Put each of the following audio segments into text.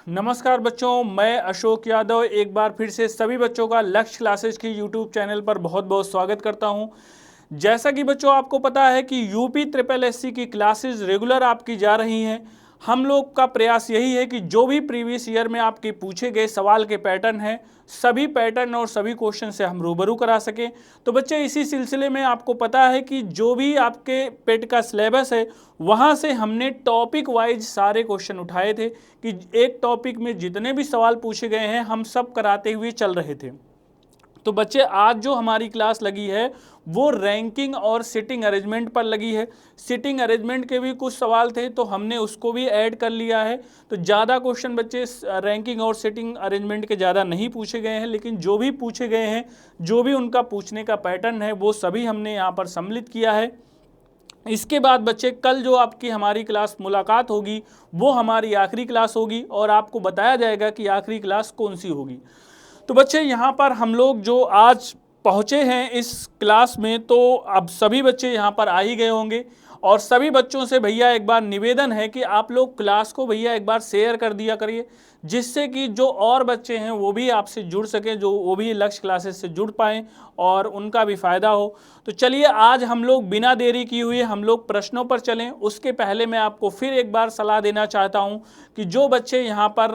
नमस्कार बच्चों, मैं अशोक यादव एक बार फिर से सभी बच्चों का लक्ष्य क्लासेस की यूट्यूब चैनल पर बहुत बहुत स्वागत करता हूं। जैसा कि बच्चों आपको पता है कि यूपी ट्रिपल एससी की क्लासेस रेगुलर आपकी जा रही हैं। हम लोग का प्रयास यही है कि जो भी प्रीवियस ईयर में आपके पूछे गए सवाल के पैटर्न हैं, सभी पैटर्न और सभी क्वेश्चन से हम रूबरू करा सकें। तो बच्चे इसी सिलसिले में आपको पता है कि जो भी आपके पेट का सिलेबस है वहाँ से हमने टॉपिक वाइज सारे क्वेश्चन उठाए थे कि एक टॉपिक में जितने भी सवाल पूछे गए हैं हम सब कराते हुए चल रहे थे। तो बच्चे आज जो हमारी क्लास लगी है वो रैंकिंग और सिटिंग अरेंजमेंट पर लगी है। सिटिंग अरेंजमेंट के भी कुछ सवाल थे तो हमने उसको भी ऐड कर लिया है। तो ज़्यादा क्वेश्चन बच्चे रैंकिंग और सिटिंग अरेंजमेंट के ज़्यादा नहीं पूछे गए हैं, लेकिन जो भी पूछे गए हैं, जो भी उनका पूछने का पैटर्न है वो सभी हमने यहाँ पर सम्मिलित किया है। इसके बाद बच्चे कल जो आपकी हमारी क्लास मुलाकात होगी वो हमारी आखिरी क्लास होगी और आपको बताया जाएगा कि आखिरी क्लास कौन सी होगी। तो बच्चे यहाँ पर हम लोग जो आज पहुँचे हैं इस क्लास में, तो अब सभी बच्चे यहाँ पर आ ही गए होंगे और सभी बच्चों से भैया एक बार निवेदन है कि आप लोग क्लास को भैया एक बार शेयर कर दिया करिए, जिससे कि जो और बच्चे हैं वो भी आपसे जुड़ सकें, जो वो भी लक्ष्य क्लासेस से जुड़ पाएँ और उनका भी फ़ायदा हो। तो चलिए आज हम लोग बिना देरी किए हुए हम लोग प्रश्नों पर चलें। उसके पहले मैं आपको फिर एक बार सलाह देना चाहता हूं कि जो बच्चे यहाँ पर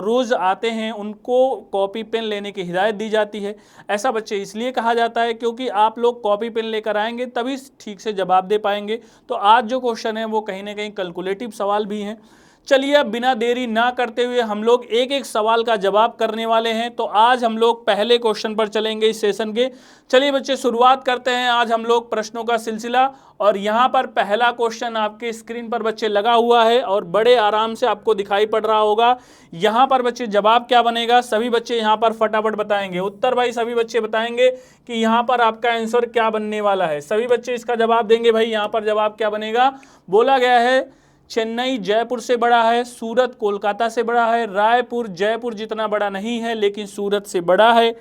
रोज़ आते हैं उनको कॉपी पेन लेने की हिदायत दी जाती है। ऐसा बच्चे इसलिए कहा जाता है क्योंकि आप लोग कॉपी पेन लेकर आएंगे तभी ठीक से जवाब दे पाएंगे। तो आज जो क्वेश्चन है वो कहीं ना कहीं कैलकुलेटिव सवाल भी हैं। चलिए अब बिना देरी ना करते हुए हम लोग एक एक सवाल का जवाब करने वाले हैं। तो आज हम लोग पहले क्वेश्चन पर चलेंगे इस सेशन के। चलिए बच्चे शुरुआत करते हैं आज हम लोग प्रश्नों का सिलसिला। और यहाँ पर पहला क्वेश्चन आपके स्क्रीन पर बच्चे लगा हुआ है और बड़े आराम से आपको दिखाई पड़ रहा होगा। यहाँ पर बच्चे जवाब क्या बनेगा सभी बच्चे यहाँ पर फटाफट बताएंगे। उत्तर भाई सभी बच्चे बताएंगे कि यहाँ पर आपका आंसर क्या बनने वाला है। सभी बच्चे इसका जवाब देंगे। भाई यहाँ पर जवाब क्या बनेगा? बोला गया है चेन्नई जयपुर से बड़ा है, सूरत कोलकाता से बड़ा है, रायपुर जयपुर जितना बड़ा नहीं है लेकिन सूरत से बड़ा है,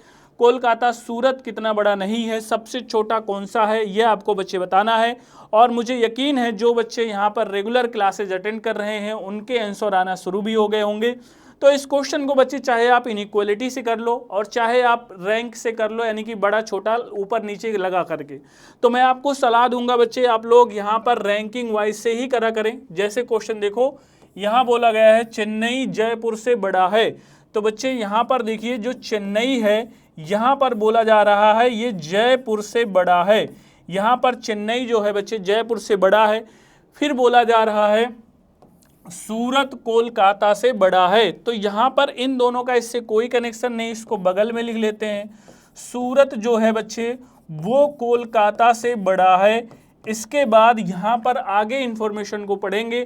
कोलकाता सूरत कितना बड़ा नहीं है, सबसे छोटा कौन सा है, यह आपको बच्चे बताना है। और मुझे यकीन है जो बच्चे यहाँ पर रेगुलर क्लासेज अटेंड कर रहे हैं उनके आंसर आना शुरू भी हो गए होंगे। तो इस क्वेश्चन को बच्चे चाहे आप इनइक्वालिटी से कर लो और चाहे आप रैंक से कर लो, यानी कि बड़ा छोटा ऊपर नीचे लगा करके। तो मैं आपको सलाह दूंगा बच्चे आप लोग यहाँ पर रैंकिंग वाइज से ही करा करें। जैसे क्वेश्चन देखो यहाँ बोला गया है चेन्नई जयपुर से बड़ा है। तो बच्चे यहाँ पर देखिए जो चेन्नई है यहाँ पर बोला जा रहा है ये जयपुर से बड़ा है। यहाँ पर चेन्नई जो है बच्चे जयपुर से बड़ा है। फिर बोला जा रहा है सूरत कोलकाता से बड़ा है। तो यहाँ पर इन दोनों का इससे कोई कनेक्शन नहीं, इसको बगल में लिख लेते हैं। सूरत जो है बच्चे वो कोलकाता से बड़ा है। इसके बाद यहाँ पर आगे इंफॉर्मेशन को पढ़ेंगे।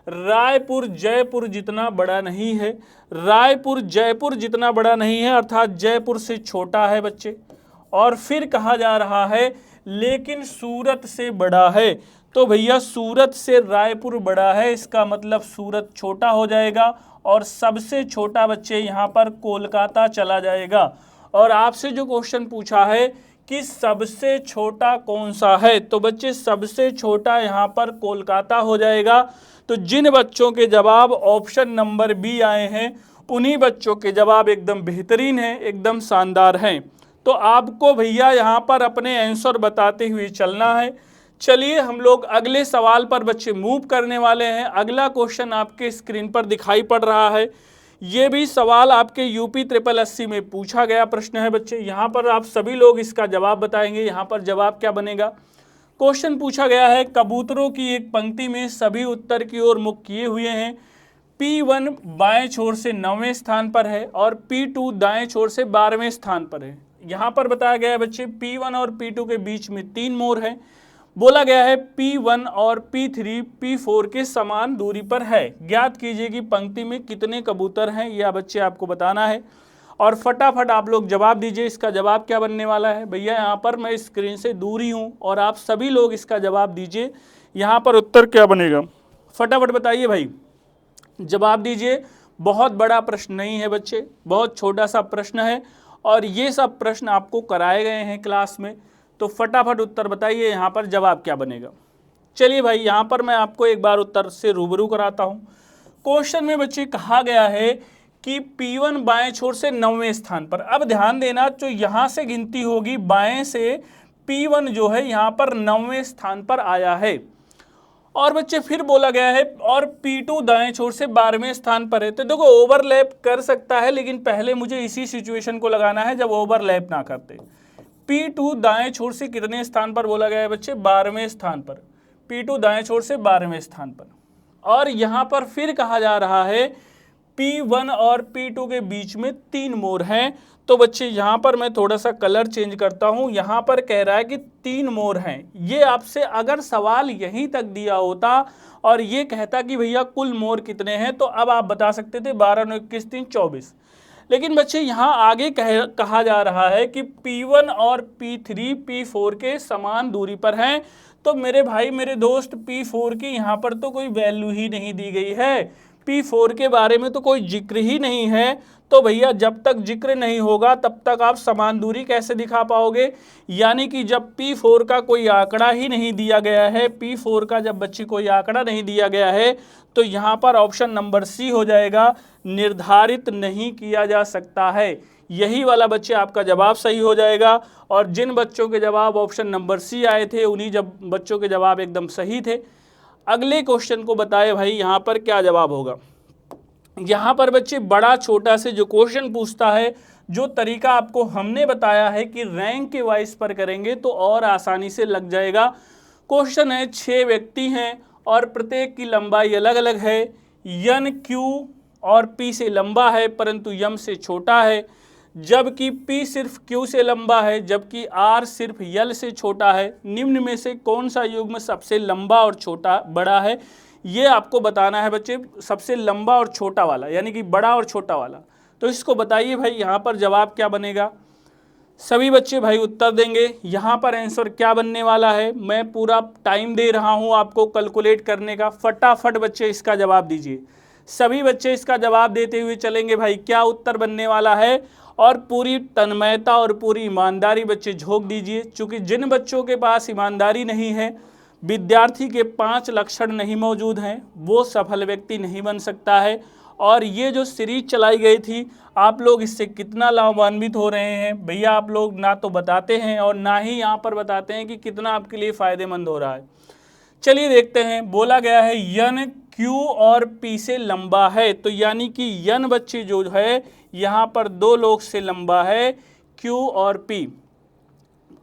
रायपुर जयपुर जितना बड़ा नहीं है, रायपुर जयपुर जितना बड़ा नहीं है अर्थात जयपुर से छोटा है बच्चे। और फिर कहा जा रहा है लेकिन सूरत से बड़ा है। तो भैया सूरत से रायपुर बड़ा है, इसका मतलब सूरत छोटा हो जाएगा और सबसे छोटा बच्चे यहाँ पर कोलकाता चला जाएगा। और आपसे जो क्वेश्चन पूछा है कि सबसे छोटा कौन सा है, तो बच्चे सबसे छोटा यहाँ पर कोलकाता हो जाएगा। तो जिन बच्चों के जवाब ऑप्शन नंबर बी आए हैं उन्हीं बच्चों के जवाब एकदम बेहतरीन हैं, एकदम शानदार हैं। तो आपको भैया यहाँ पर अपने आंसर बताते हुए चलना है। चलिए हम लोग अगले सवाल पर बच्चे मूव करने वाले हैं। अगला क्वेश्चन आपके स्क्रीन पर दिखाई पड़ रहा है। ये भी सवाल आपके यूपी ट्रिपल एससी में पूछा गया प्रश्न है बच्चे। यहाँ पर आप सभी लोग इसका जवाब बताएंगे। यहाँ पर जवाब क्या बनेगा? क्वेश्चन पूछा गया है कबूतरों की एक पंक्ति में सभी उत्तर की ओर मुख किए हुए हैं। P1 बाएं छोर से 9वें स्थान पर है और P2 दाएं छोर से 12वें स्थान पर है। यहाँ पर बताया गया है बच्चे P1 और P2 के बीच में 3 मोर हैं। बोला गया है P1 और P3 P4 के समान दूरी पर है। ज्ञात कीजिए कि पंक्ति में कितने कबूतर हैं, यह बच्चे आपको बताना है। और फटाफट आप लोग जवाब दीजिए इसका जवाब क्या बनने वाला है। भैया यहाँ पर मैं स्क्रीन से दूर ही हूँ और आप सभी लोग इसका जवाब दीजिए। यहाँ पर उत्तर क्या बनेगा फटाफट बताइए भाई, जवाब दीजिए। बहुत बड़ा प्रश्न नहीं है बच्चे, बहुत छोटा सा प्रश्न है और ये सब प्रश्न आपको कराए गए हैं क्लास में। तो फटाफट उत्तर बताइए यहाँ पर जवाब क्या बनेगा। चलिए भाई यहाँ पर मैं आपको एक बार उत्तर से रूबरू कराता हूँ। क्वेश्चन में बच्चे कहा गया है कि P1 बाएं छोर से 9वें स्थान पर। अब ध्यान देना, तो यहां से गिनती होगी, बाएं से P1 जो है यहां पर 9वें स्थान पर आया है। और बच्चे फिर बोला गया है और P2 दाएं छोर से 12वें स्थान पर है। तो देखो ओवरलैप कर सकता है, लेकिन पहले मुझे इसी सिचुएशन को लगाना है जब ओवरलैप ना करते। P2 दाएं छोर से कितने स्थान पर बोला गया है बच्चे? 12वें स्थान पर। P2 दाएं छोर से 12वें स्थान पर। और यहां पर फिर कहा जा रहा है P1 और P2 के बीच में 3 मोड़ हैं। तो बच्चे यहां पर मैं थोड़ा सा कलर चेंज करता हूं। यहां पर कह रहा है कि 3 मोड़ हैं। ये आपसे अगर सवाल यहीं तक दिया होता और ये कहता कि भैया कुल मोड़ कितने हैं, तो अब आप बता सकते थे 12 9 21 3 24। लेकिन बच्चे यहाँ आगे कहा जा रहा है कि P1 और P3 P4 के समान दूरी पर हैं। तो मेरे भाई मेरे दोस्त, P4 की यहाँ पर तो कोई वैल्यू ही नहीं दी गई है, P4 के बारे में तो कोई जिक्र ही नहीं है। तो भैया जब तक जिक्र नहीं होगा तब तक आप समान दूरी कैसे दिखा पाओगे? यानी कि जब P4 का कोई आंकड़ा ही नहीं दिया गया है, P4 का जब बच्ची कोई आंकड़ा नहीं दिया गया है, तो यहाँ पर ऑप्शन नंबर सी हो जाएगा, निर्धारित नहीं किया जा सकता है। यही वाला बच्चे आपका जवाब सही हो जाएगा। और जिन बच्चों के जवाब ऑप्शन नंबर सी आए थे, उन्हीं बच्चों के जवाब एकदम सही थे। अगले क्वेश्चन को बताए भाई यहाँ पर क्या जवाब होगा। यहाँ पर बच्चे बड़ा छोटा से जो क्वेश्चन पूछता है, जो तरीका आपको हमने बताया है कि रैंक के वाइज पर करेंगे तो और आसानी से लग जाएगा। क्वेश्चन है 6 व्यक्ति हैं और प्रत्येक की लंबाई अलग अलग है। यन क्यू और पी से लंबा है परंतु यम से छोटा है, जबकि P सिर्फ Q से लंबा है जबकि R सिर्फ L से छोटा है। निम्न में से कौन सा युग्म सबसे लंबा और छोटा बड़ा है? ये आपको बताना है बच्चे, सबसे लंबा और छोटा वाला, यानी कि बड़ा और छोटा वाला। तो इसको बताइए भाई, यहाँ पर जवाब क्या बनेगा? सभी बच्चे भाई उत्तर देंगे। यहाँ पर आंसर क्या बनने वाला है? मैं पूरा टाइम दे रहा हूँ आपको कैलकुलेट करने का। फटाफट बच्चे इसका जवाब दीजिए। सभी बच्चे इसका जवाब देते हुए चलेंगे भाई, क्या उत्तर बनने वाला है। और पूरी तन्मयता और पूरी ईमानदारी बच्चे झोंक दीजिए, क्योंकि जिन बच्चों के पास ईमानदारी नहीं है, विद्यार्थी के 5 लक्षण नहीं मौजूद हैं, वो सफल व्यक्ति नहीं बन सकता है। और ये जो सीरीज चलाई गई थी, आप लोग इससे कितना लाभान्वित हो रहे हैं भैया? आप लोग ना तो बताते हैं और ना ही यहाँ पर बताते हैं कि कितना आपके लिए फ़ायदेमंद हो रहा है। चलिए देखते हैं। बोला गया है यन क्यू और पी से लंबा है, तो यानी कि यन बच्चे जो है यहाँ पर 2 लोग से लंबा है, क्यू और पी।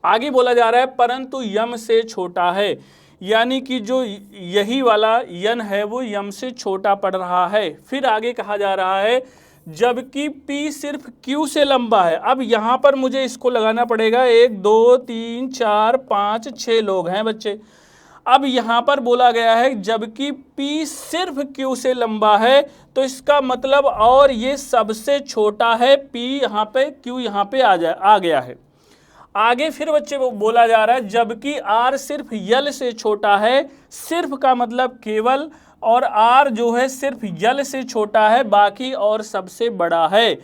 आगे बोला जा रहा है परंतु यम से छोटा है, यानी कि जो यही वाला यन है वो यम से छोटा पड़ रहा है। फिर आगे कहा जा रहा है जबकि P सिर्फ Q से लंबा है। अब यहाँ पर मुझे इसको लगाना पड़ेगा, 1 2 3 4 5 6 लोग हैं बच्चे। अब यहाँ पर बोला गया है जबकि P सिर्फ Q से लंबा है, तो इसका मतलब और ये सबसे छोटा है। P यहाँ पे, Q यहाँ पे आ गया है। आगे फिर बच्चे बोला जा रहा है जबकि R सिर्फ L से छोटा है। सिर्फ का मतलब केवल, और R जो है सिर्फ L से छोटा है, बाकी और सबसे बड़ा है।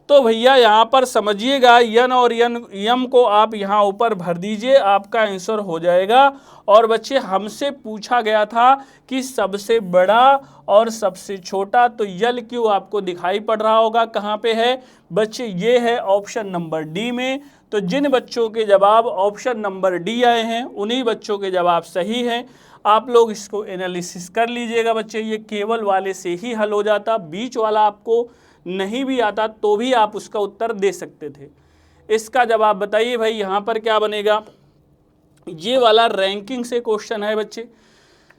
तो भैया यहाँ पर समझिएगा, यन और यम को आप यहाँ ऊपर भर दीजिए, आपका आंसर हो जाएगा। और बच्चे हमसे पूछा गया था कि सबसे बड़ा और सबसे छोटा, तो यल क्यू आपको दिखाई पड़ रहा होगा कहाँ पे है बच्चे? ये है ऑप्शन नंबर डी में। तो जिन बच्चों के जवाब ऑप्शन नंबर डी आए हैं उन्हीं बच्चों के जवाब सही हैं। आप लोग इसको एनालिसिस कर लीजिएगा बच्चे। ये केवल वाले से ही हल हो जाता, बीच वाला आपको नहीं भी आता तो भी आप उसका उत्तर दे सकते थे। इसका जवाब बताइए भाई, यहाँ पर क्या बनेगा? ये वाला रैंकिंग से क्वेश्चन है बच्चे।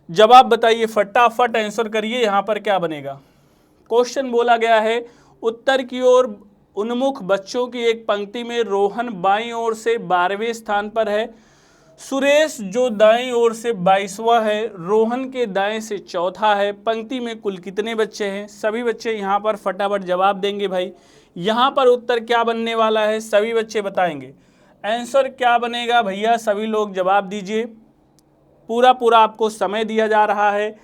जवाब बताइए, फटाफट आंसर करिए। यहाँ पर क्या बनेगा? क्वेश्चन बोला गया है उत्तर की ओर उन्मुख बच्चों की एक पंक्ति में रोहन बाईं ओर से 12वें स्थान पर है, सुरेश जो दाईं ओर से 22वां है, रोहन के दाएं से चौथा है। पंक्ति में कुल कितने बच्चे हैं? सभी बच्चे यहाँ पर फटाफट जवाब देंगे भाई। यहाँ पर उत्तर क्या बनने वाला है? सभी बच्चे बताएंगे। आंसर क्या बनेगा भैया? सभी लोग जवाब दीजिए। पूरा आपको समय दिया जा रहा है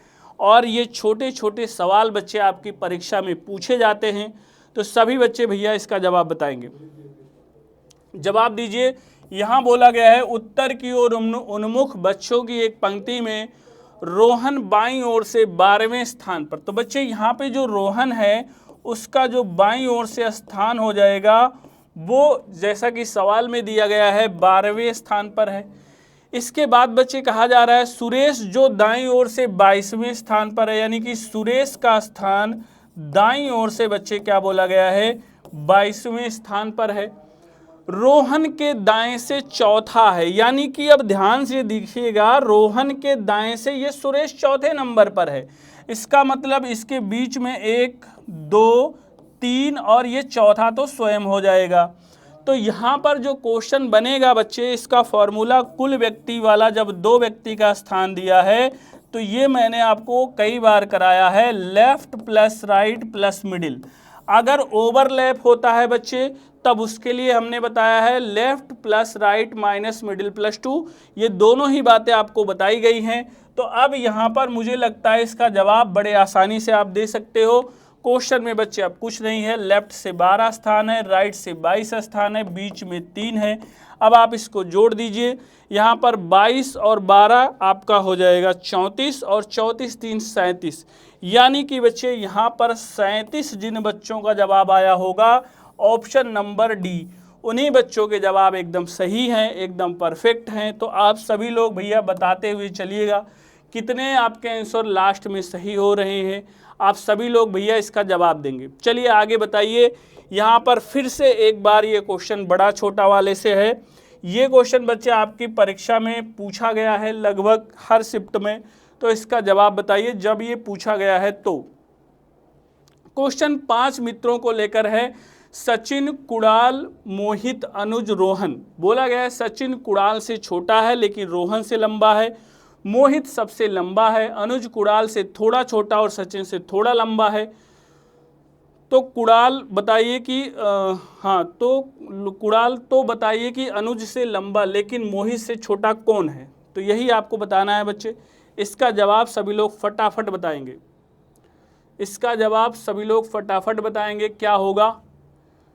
और ये छोटे छोटे सवाल बच्चे आपकी परीक्षा में पूछे जाते हैं। तो सभी बच्चे भैया इसका जवाब बताएंगे। जवाब दीजिए। यहाँ बोला गया है उत्तर की ओर उन्मुख बच्चों की एक पंक्ति में रोहन बाईं ओर से 12वें स्थान पर। तो बच्चे यहाँ पे जो रोहन है उसका जो बाईं ओर से स्थान हो जाएगा वो जैसा कि सवाल में दिया गया है 12वें स्थान पर है। इसके बाद बच्चे कहा जा रहा है सुरेश जो दाईं ओर से 22वें स्थान पर है, यानी कि सुरेश का स्थान दाईं ओर से बच्चे क्या बोला गया है 22वें स्थान पर है। रोहन के दाएं से चौथा है, यानी कि अब ध्यान से देखिएगा रोहन के दाएं से ये सुरेश चौथे नंबर पर है। इसका मतलब इसके बीच में 1 2 3 और ये चौथा तो स्वयं हो जाएगा। तो यहाँ पर जो क्वेश्चन बनेगा बच्चे, इसका फॉर्मूला कुल व्यक्ति वाला जब 2 व्यक्ति का स्थान दिया है तो ये मैंने आपको कई बार कराया है, left plus right plus middle. अगर ओवरलैप होता है बच्चे तब उसके लिए हमने बताया है left plus right minus middle plus 2, ये दोनों ही बातें आपको बताई गई हैं। तो अब यहाँ पर मुझे लगता है इसका जवाब बड़े आसानी से आप दे सकते हो। क्वेश्चन में बच्चे अब कुछ नहीं है, लेफ्ट से 12 स्थान है, राइट से 22 स्थान है, बीच में 3 है। अब आप इसको जोड़ दीजिए, यहाँ पर 22 और 12 आपका हो जाएगा 34 और 34 3 37, यानी कि बच्चे यहाँ पर 37 जिन बच्चों का जवाब आया होगा ऑप्शन नंबर डी, उन्हीं बच्चों के जवाब एकदम सही हैं, एकदम परफेक्ट हैं। तो आप सभी लोग भैया बताते हुए चलिएगा कितने आपके आंसर लास्ट में सही हो रहे हैं। आप सभी लोग भैया इसका जवाब देंगे। चलिए आगे बताइए। यहाँ पर फिर से एक बार ये क्वेश्चन बड़ा छोटा वाले से है। ये क्वेश्चन बच्चे आपकी परीक्षा में पूछा गया है लगभग हर शिफ्ट में, तो इसका जवाब बताइए जब ये पूछा गया है तो। क्वेश्चन 5 मित्रों को लेकर है, सचिन, कुणाल, मोहित, अनुज, रोहन। बोला गया है सचिन कुणाल से छोटा है लेकिन रोहन से लंबा है, मोहित सबसे लंबा है, अनुज कुणाल से थोड़ा छोटा और सचिन से थोड़ा लंबा है। तो कुणाल बताइए कि कुणाल तो बताइए कि अनुज से लंबा लेकिन मोहित से छोटा कौन है। तो यही आपको बताना है बच्चे। इसका जवाब सभी लोग फटाफट बताएंगे, इसका जवाब सभी लोग फटाफट बताएंगे क्या होगा।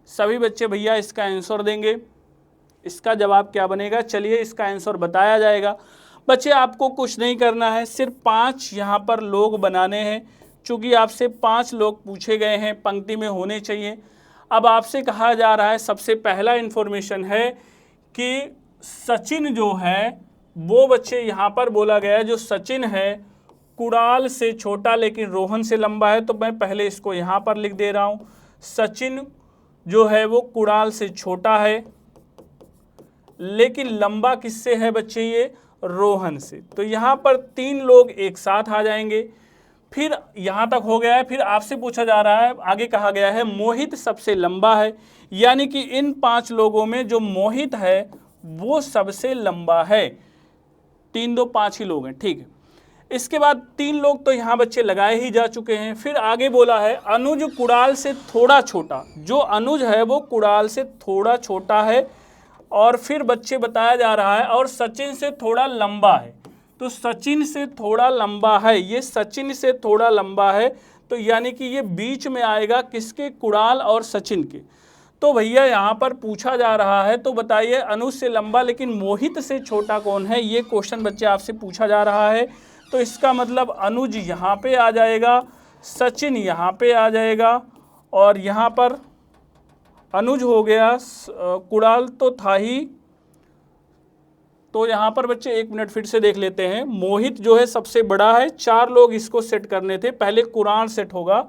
सभी बच्चे भैया इसका आंसर देंगे, इसका जवाब क्या बनेगा। चलिए इसका आंसर बताया जाएगा। बच्चे आपको कुछ नहीं करना है, सिर्फ 5 यहाँ पर लोग बनाने हैं। चूँकि आपसे 5 लोग पूछे गए हैं, पंक्ति में होने चाहिए। अब आपसे कहा जा रहा है, सबसे पहला इन्फॉर्मेशन है कि सचिन जो है वो बच्चे यहाँ पर बोला गया है जो सचिन है कुणाल से छोटा लेकिन रोहन से लंबा है। तो मैं पहले इसको यहाँ पर लिख दे रहा हूँ, सचिन जो है वो कुणाल से छोटा है लेकिन लंबा किससे है बच्चे, ये रोहन से। तो यहाँ पर 3 लोग एक साथ आ जाएंगे। फिर यहाँ तक हो गया है। फिर आपसे पूछा जा रहा है, आगे कहा गया है मोहित सबसे लंबा है, यानी कि इन 5 लोगों में जो मोहित है वो सबसे लंबा है। 3 2 5 ही लोग हैं, ठीक है। इसके बाद 3 लोग तो यहाँ बच्चे लगाए ही जा चुके हैं। फिर आगे बोला है अनुज कुणाल से थोड़ा छोटा, जो अनुज है वो कुणाल से थोड़ा छोटा है। और फिर बच्चे बताया जा रहा है और सचिन से थोड़ा लंबा है। तो सचिन से थोड़ा लंबा है, ये सचिन से थोड़ा लंबा है, तो यानी कि ये बीच में आएगा किसके, कुणाल और सचिन के। तो भैया यहाँ पर पूछा जा रहा है, तो बताइए अनुज से लंबा लेकिन मोहित से छोटा कौन है, ये क्वेश्चन बच्चे आपसे पूछा जा रहा है। तो इसका मतलब अनुज यहाँ पे आ जाएगा, सचिन यहाँ पे आ जाएगा और यहाँ पर अनुज हो गया, कुणाल तो था ही। तो यहाँ पर बच्चे 1 मिनट फिर से देख लेते हैं। मोहित जो है सबसे बड़ा है, 4 लोग इसको सेट करने थे, पहले कुणाल सेट होगा।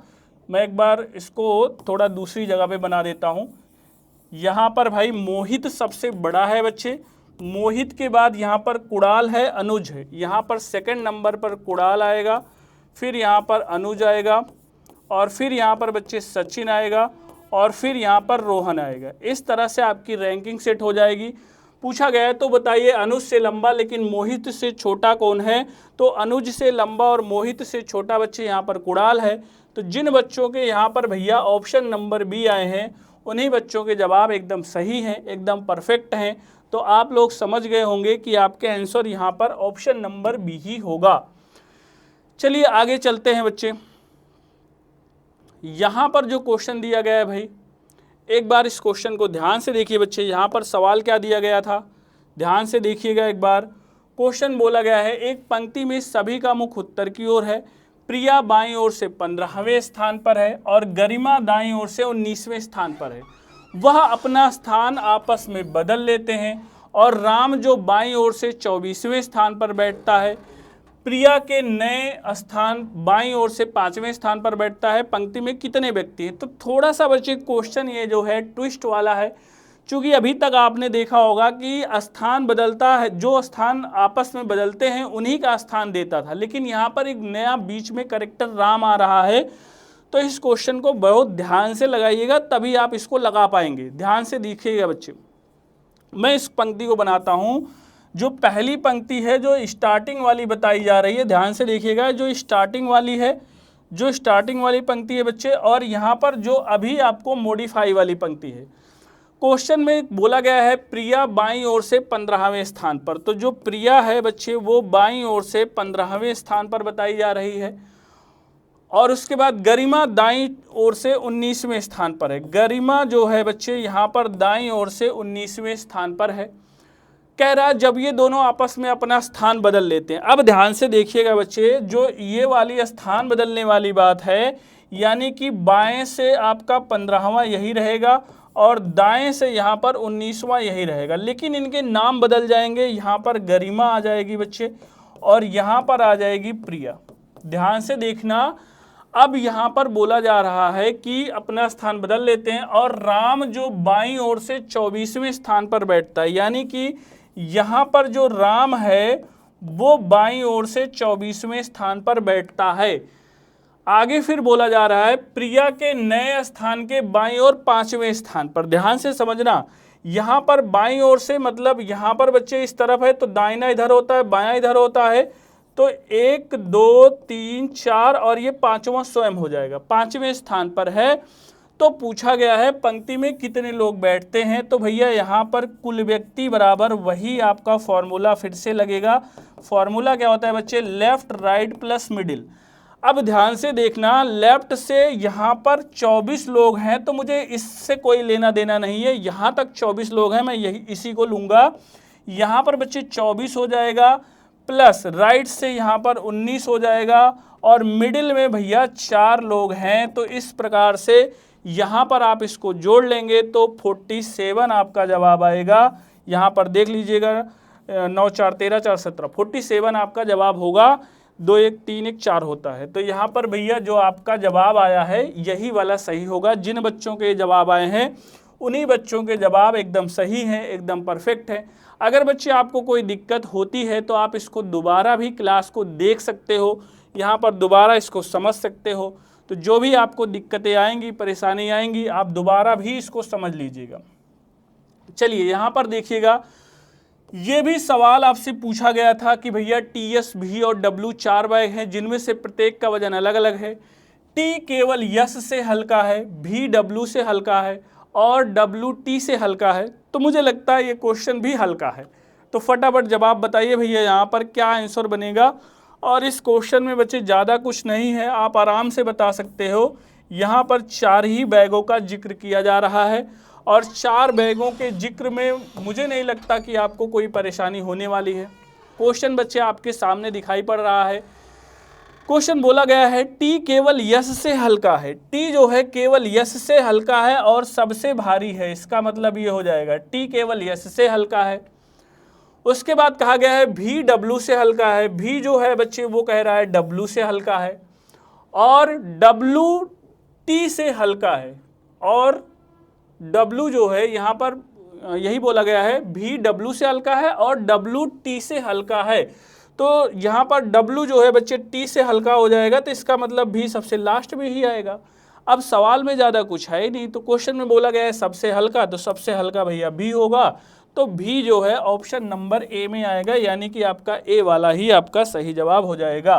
मैं एक बार इसको थोड़ा दूसरी जगह पे बना देता हूँ। यहाँ पर भाई मोहित सबसे बड़ा है बच्चे, मोहित के बाद यहाँ पर कुणाल है, अनुज है। यहाँ पर सेकंड नंबर पर कुणाल आएगा, फिर यहाँ पर अनुज आएगा और फिर यहाँ पर बच्चे सचिन आएगा और फिर यहाँ पर रोहन आएगा। इस तरह से आपकी रैंकिंग सेट हो जाएगी। पूछा गया है तो बताइए अनुज से लंबा लेकिन मोहित से छोटा कौन है। तो अनुज से लंबा और मोहित से छोटा बच्चे यहाँ पर कुणाल है। तो जिन बच्चों के यहाँ पर भैया ऑप्शन नंबर बी आए हैं उन्हीं बच्चों के जवाब एकदम सही हैं, एकदम परफेक्ट हैं। तो आप लोग समझ गए होंगे कि आपके आंसर यहाँ पर ऑप्शन नंबर बी ही होगा। चलिए आगे चलते हैं बच्चे। यहाँ पर जो क्वेश्चन दिया गया है भाई, एक बार इस क्वेश्चन को ध्यान से देखिए बच्चे। यहाँ पर सवाल क्या दिया गया था, ध्यान से देखिएगा एक बार। क्वेश्चन बोला गया है एक पंक्ति में सभी का मुख उत्तर की ओर है, प्रिया बाईं ओर से 15वें स्थान पर है और गरिमा दाईं ओर से 19वें स्थान पर है। वह अपना स्थान आपस में बदल लेते हैं और राम जो बाईं ओर से 24वें स्थान पर बैठता है, प्रिया के नए स्थान बाईं ओर से 5वें स्थान पर बैठता है। पंक्ति में कितने व्यक्ति हैं? तो थोड़ा सा बच्चे क्वेश्चन ये जो है ट्विस्ट वाला है, क्योंकि अभी तक आपने देखा होगा कि स्थान बदलता है, जो स्थान आपस में बदलते हैं उन्हीं का स्थान देता था, लेकिन यहाँ पर एक नया बीच में कैरेक्टर राम आ रहा है। तो इस क्वेश्चन को बहुत ध्यान से लगाइएगा, तभी आप इसको लगा पाएंगे। ध्यान से देखिएगा बच्चे, मैं इस पंक्ति को बनाता हूँ। जो पहली पंक्ति है जो स्टार्टिंग वाली बताई जा रही है, ध्यान से देखिएगा, जो स्टार्टिंग वाली है, जो स्टार्टिंग वाली पंक्ति है बच्चे, और यहाँ पर जो अभी आपको मॉडिफाई वाली पंक्ति है। क्वेश्चन में बोला गया है प्रिया बाईं ओर से 15वें स्थान पर, तो जो प्रिया है बच्चे वो बाईं ओर से 15वें स्थान पर बताई जा रही है। और उसके बाद गरिमा दाईं ओर से 19वें स्थान पर है। गरिमा जो है बच्चे यहाँ पर दाईं ओर से 19वें स्थान पर है। कह रहा है जब ये दोनों आपस में अपना स्थान बदल लेते हैं। अब ध्यान से देखिएगा बच्चे, जो ये वाली स्थान बदलने वाली बात है, यानी कि बाएं से आपका 15वां यही रहेगा और दाएं से यहाँ पर 19वां यही रहेगा, लेकिन इनके नाम बदल जाएंगे। यहाँ पर गरिमा आ जाएगी बच्चे और यहाँ पर आ जाएगी प्रिया। ध्यान से देखना, अब यहाँ पर बोला जा रहा है कि अपना स्थान बदल लेते हैं और राम जो बाईं ओर से 24वें स्थान पर बैठता है, यानी कि यहाँ पर जो राम है वो बाईं ओर से 24वें स्थान पर बैठता है। आगे फिर बोला जा रहा है प्रिया के नए स्थान के बाईं ओर 5वें स्थान पर। ध्यान से समझना, यहाँ पर बाईं ओर से मतलब यहाँ पर बच्चे इस तरफ है तो दाहिना इधर होता है, बायां इधर होता है, तो 1 2 3 4 और ये 5वां स्वयं हो जाएगा, 5वें स्थान पर है। तो पूछा गया है पंक्ति में कितने लोग बैठते हैं, तो भैया यहाँ पर कुल व्यक्ति बराबर वही आपका फॉर्मूला फिर से लगेगा। फॉर्मूला क्या होता है बच्चे? Left right plus middle. अब ध्यान से देखना, लेफ्ट से यहाँ पर 24 लोग हैं तो मुझे इससे कोई लेना देना नहीं है, यहाँ तक 24 लोग हैं, मैं यही इसी को लूँगा। यहाँ पर बच्चे 24 हो जाएगा प्लस राइट से यहाँ पर 19 हो जाएगा और मिडिल में भैया 4 लोग हैं। तो इस प्रकार से यहाँ पर आप इसको जोड़ लेंगे तो 47 आपका जवाब आएगा। यहाँ पर देख लीजिएगा, 9 4 13 4 17, 47 आपका जवाब होगा। 2 1 3 1 4 होता है। तो यहाँ पर भैया जो आपका जवाब आया है यही वाला सही होगा। जिन बच्चों के जवाब आए हैं उन्हीं बच्चों के जवाब एकदम सही हैं, एकदम परफेक्ट है। अगर बच्चे आपको कोई दिक्कत होती है तो आप इसको दोबारा भी क्लास को देख सकते हो, यहाँ पर दोबारा इसको समझ सकते हो। तो जो भी आपको दिक्कतें आएंगी, परेशानी आएंगी, आप दोबारा भी इसको समझ लीजिएगा। चलिए यहाँ पर देखिएगा, ये भी सवाल आपसे पूछा गया था कि भैया TS, V और W 4 बैग हैं जिनमें से प्रत्येक का वजन अलग अलग है। T केवल S से हल्का है, V W से हल्का है और W T से हल्का है। तो मुझे लगता है ये क्वेश्चन भी हल्का है। तो फटाफट जवाब बताइए भैया यहाँ पर क्या आंसर बनेगा। और इस क्वेश्चन में बच्चे ज़्यादा कुछ नहीं है, आप आराम से बता सकते हो। यहाँ पर 4 ही बैगों का जिक्र किया जा रहा है और 4 बैगों के जिक्र में मुझे नहीं लगता कि आपको कोई परेशानी होने वाली है। क्वेश्चन बच्चे आपके सामने दिखाई पड़ रहा है। क्वेश्चन बोला गया है T केवल S से हल्का है। T जो है केवल S से हल्का है और सबसे भारी है, इसका मतलब ये हो जाएगा T केवल S से हल्का है। उसके बाद कहा गया है V W से हल्का है। V जो है बच्चे वो कह रहा है W से हल्का है और W T से हल्का है और W जो है यहाँ पर यही बोला गया है V W से हल्का है और W T से हल्का है। तो यहाँ पर W जो है बच्चे T से हल्का हो जाएगा, तो इसका मतलब V सबसे लास्ट में ही आएगा। अब सवाल में ज़्यादा कुछ है ही नहीं, तो क्वेश्चन में बोला गया है सबसे हल्का, तो सबसे हल्का भैया B होगा। तो भी जो है ऑप्शन नंबर ए में आएगा, यानी कि आपका ए वाला ही आपका सही जवाब हो जाएगा।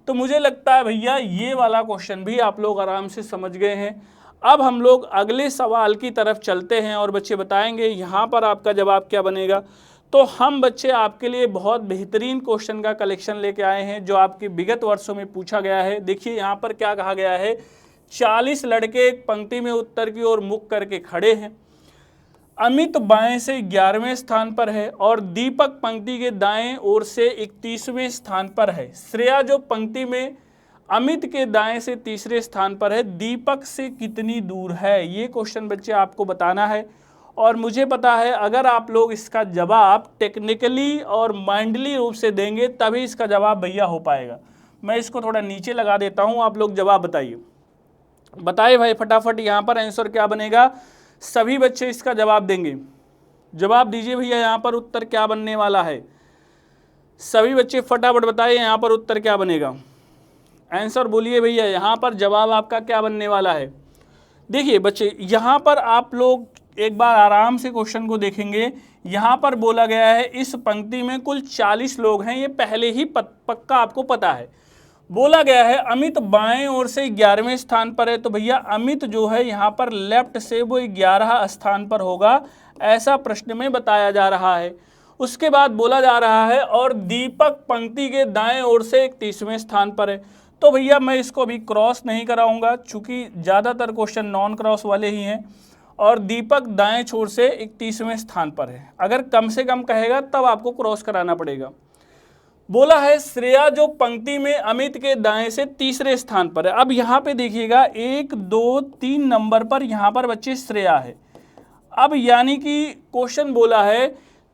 तो मुझे लगता है भैया ये वाला क्वेश्चन भी आप लोग आराम से समझ गए हैं। अब हम लोग अगले सवाल की तरफ चलते हैं और बच्चे बताएंगे यहाँ पर आपका जवाब क्या बनेगा। तो हम बच्चे आपके लिए बहुत बेहतरीन क्वेश्चन का कलेक्शन लेके आए हैं जो आपके विगत वर्षों में पूछा गया है। देखिए यहाँ पर क्या कहा गया है, 40 लड़के एक पंक्ति में उत्तर की ओर मुख करके खड़े हैं। अमित बाएं से 11वें स्थान पर है और दीपक पंक्ति के दाएं ओर से 31वें स्थान पर है। श्रेया जो पंक्ति में अमित के दाएं से तीसरे स्थान पर है, दीपक से कितनी दूर है? ये क्वेश्चन बच्चे आपको बताना है। और मुझे पता है अगर आप लोग इसका जवाब टेक्निकली और माइंडली रूप से देंगे तभी इसका जवाब भैया हो पाएगा। मैं इसको थोड़ा नीचे लगा देता हूँ, आप लोग जवाब बताइए। बताइए भाई फटाफट, यहाँ पर आंसर क्या बनेगा? सभी बच्चे इसका जवाब देंगे। जवाब दीजिए भैया, यहाँ पर उत्तर क्या बनने वाला है? सभी बच्चे फटाफट बताइए यहाँ पर उत्तर क्या बनेगा। आंसर बोलिए भैया, यहाँ पर जवाब आपका क्या बनने वाला है? देखिए बच्चे, यहाँ पर आप लोग एक बार आराम से क्वेश्चन को देखेंगे। यहाँ पर बोला गया है इस पंक्ति में कुल 40 लोग हैं, ये पहले ही पक्का आपको पता है। बोला गया है अमित बाएं ओर से 11वें स्थान पर है, तो भैया अमित जो है यहाँ पर लेफ्ट से वो 11 स्थान पर होगा, ऐसा प्रश्न में बताया जा रहा है। उसके बाद बोला जा रहा है और दीपक पंक्ति के दाएं ओर से 31वें स्थान पर है। तो भैया मैं इसको अभी क्रॉस नहीं कराऊंगा, चूंकि ज़्यादातर क्वेश्चन नॉन क्रॉस वाले ही हैं। और दीपक दाएं छोर से 31वें स्थान पर है, अगर कम से कम कहेगा तब आपको क्रॉस कराना पड़ेगा। बोला है श्रेया जो पंक्ति में अमित के दाएं से तीसरे स्थान पर है। अब यहाँ पे देखिएगा 1, 2, 3 नंबर पर यहाँ पर बच्चे श्रेया है। अब यानी कि क्वेश्चन बोला है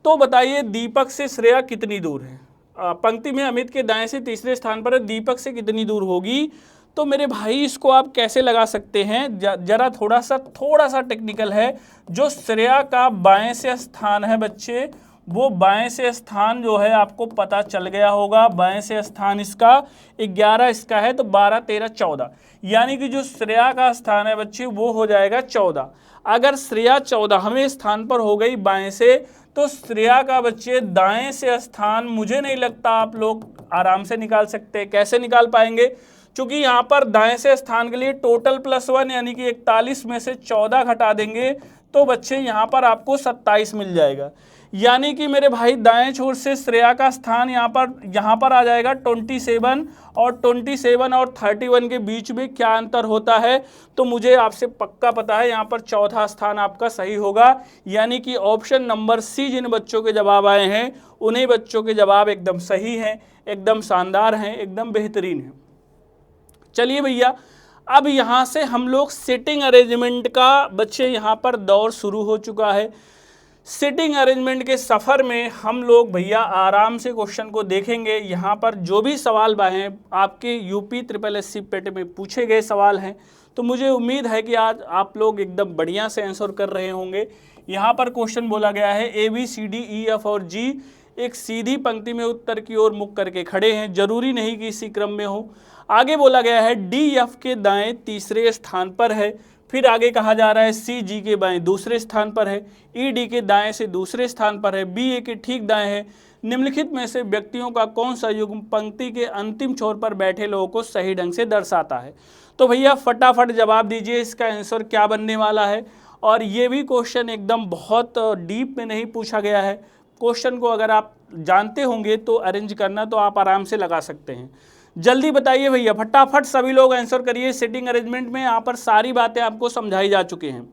तो बताइए दीपक से श्रेया कितनी दूर है? पंक्ति में अमित के दाएं से तीसरे स्थान पर है, दीपक से कितनी दूर होगी? तो मेरे भाई इसको आप कैसे लगा सकते हैं? जरा थोड़ा सा टेक्निकल है। जो श्रेया का बाएं से स्थान है बच्चे, वो बाएं से स्थान जो है आपको पता चल गया होगा। बाएं से स्थान इसका 11 इसका है, तो 12, 13, 14, यानी कि जो श्रेया का स्थान है बच्चे वो हो जाएगा 14। अगर श्रेया 14वें स्थान पर हो गई बाएं से, तो श्रेया का बच्चे दाएं से स्थान मुझे नहीं लगता आप लोग आराम से निकाल सकते। कैसे निकाल पाएंगे? क्योंकि यहाँ पर दाएं से स्थान के लिए टोटल +1 यानी कि 41 में से 14 घटा देंगे तो बच्चे यहाँ पर आपको 27 मिल जाएगा। यानी कि मेरे भाई दाएं छोर से श्रेया का स्थान यहाँ पर आ जाएगा 27, और 27 और 31 के बीच में क्या अंतर होता है? तो मुझे आपसे पक्का पता है यहाँ पर चौथा स्थान आपका सही होगा। यानी कि ऑप्शन नंबर सी जिन बच्चों के जवाब आए हैं उन्हीं बच्चों के जवाब एकदम सही हैं, एकदम शानदार हैं, एकदम बेहतरीन हैं। चलिए भैया, अब यहाँ से हम लोग सिटिंग अरेंजमेंट का बच्चे यहाँ पर दौर शुरू हो चुका है। सिटिंग अरेंजमेंट के सफ़र में हम लोग भैया आराम से क्वेश्चन को देखेंगे। यहाँ पर जो भी सवाल हैं आपके यूपी SSSC पेट में पूछे गए सवाल हैं, तो मुझे उम्मीद है कि आज आप लोग एकदम बढ़िया से आंसर कर रहे होंगे। यहाँ पर क्वेश्चन बोला गया है ABCDEF और G एक सीधी पंक्ति में उत्तर की ओर मुख करके खड़े हैं, जरूरी नहीं कि इसी क्रम में हो। आगे बोला गया है DF के दाएं तीसरे स्थान पर है। फिर आगे कहा जा रहा है CG के बाएं दूसरे स्थान पर है, ED के दाएं से दूसरे स्थान पर है, BA के ठीक दाएं है। निम्नलिखित में से व्यक्तियों का कौन सा युग्म पंक्ति के अंतिम छोर पर बैठे लोगों को सही ढंग से दर्शाता है? तो भैया फटाफट जवाब दीजिए, इसका आंसर क्या बनने वाला है। और ये भी क्वेश्चन एकदम बहुत डीप में नहीं पूछा गया है। क्वेश्चन को अगर आप जानते होंगे तो अरेंज करना तो आप आराम से लगा सकते हैं। जल्दी बताइए भैया, फटाफट सभी लोग आंसर करिए। सिटिंग अरेंजमेंट में यहाँ पर सारी बातें आपको समझाई जा चुकी हैं।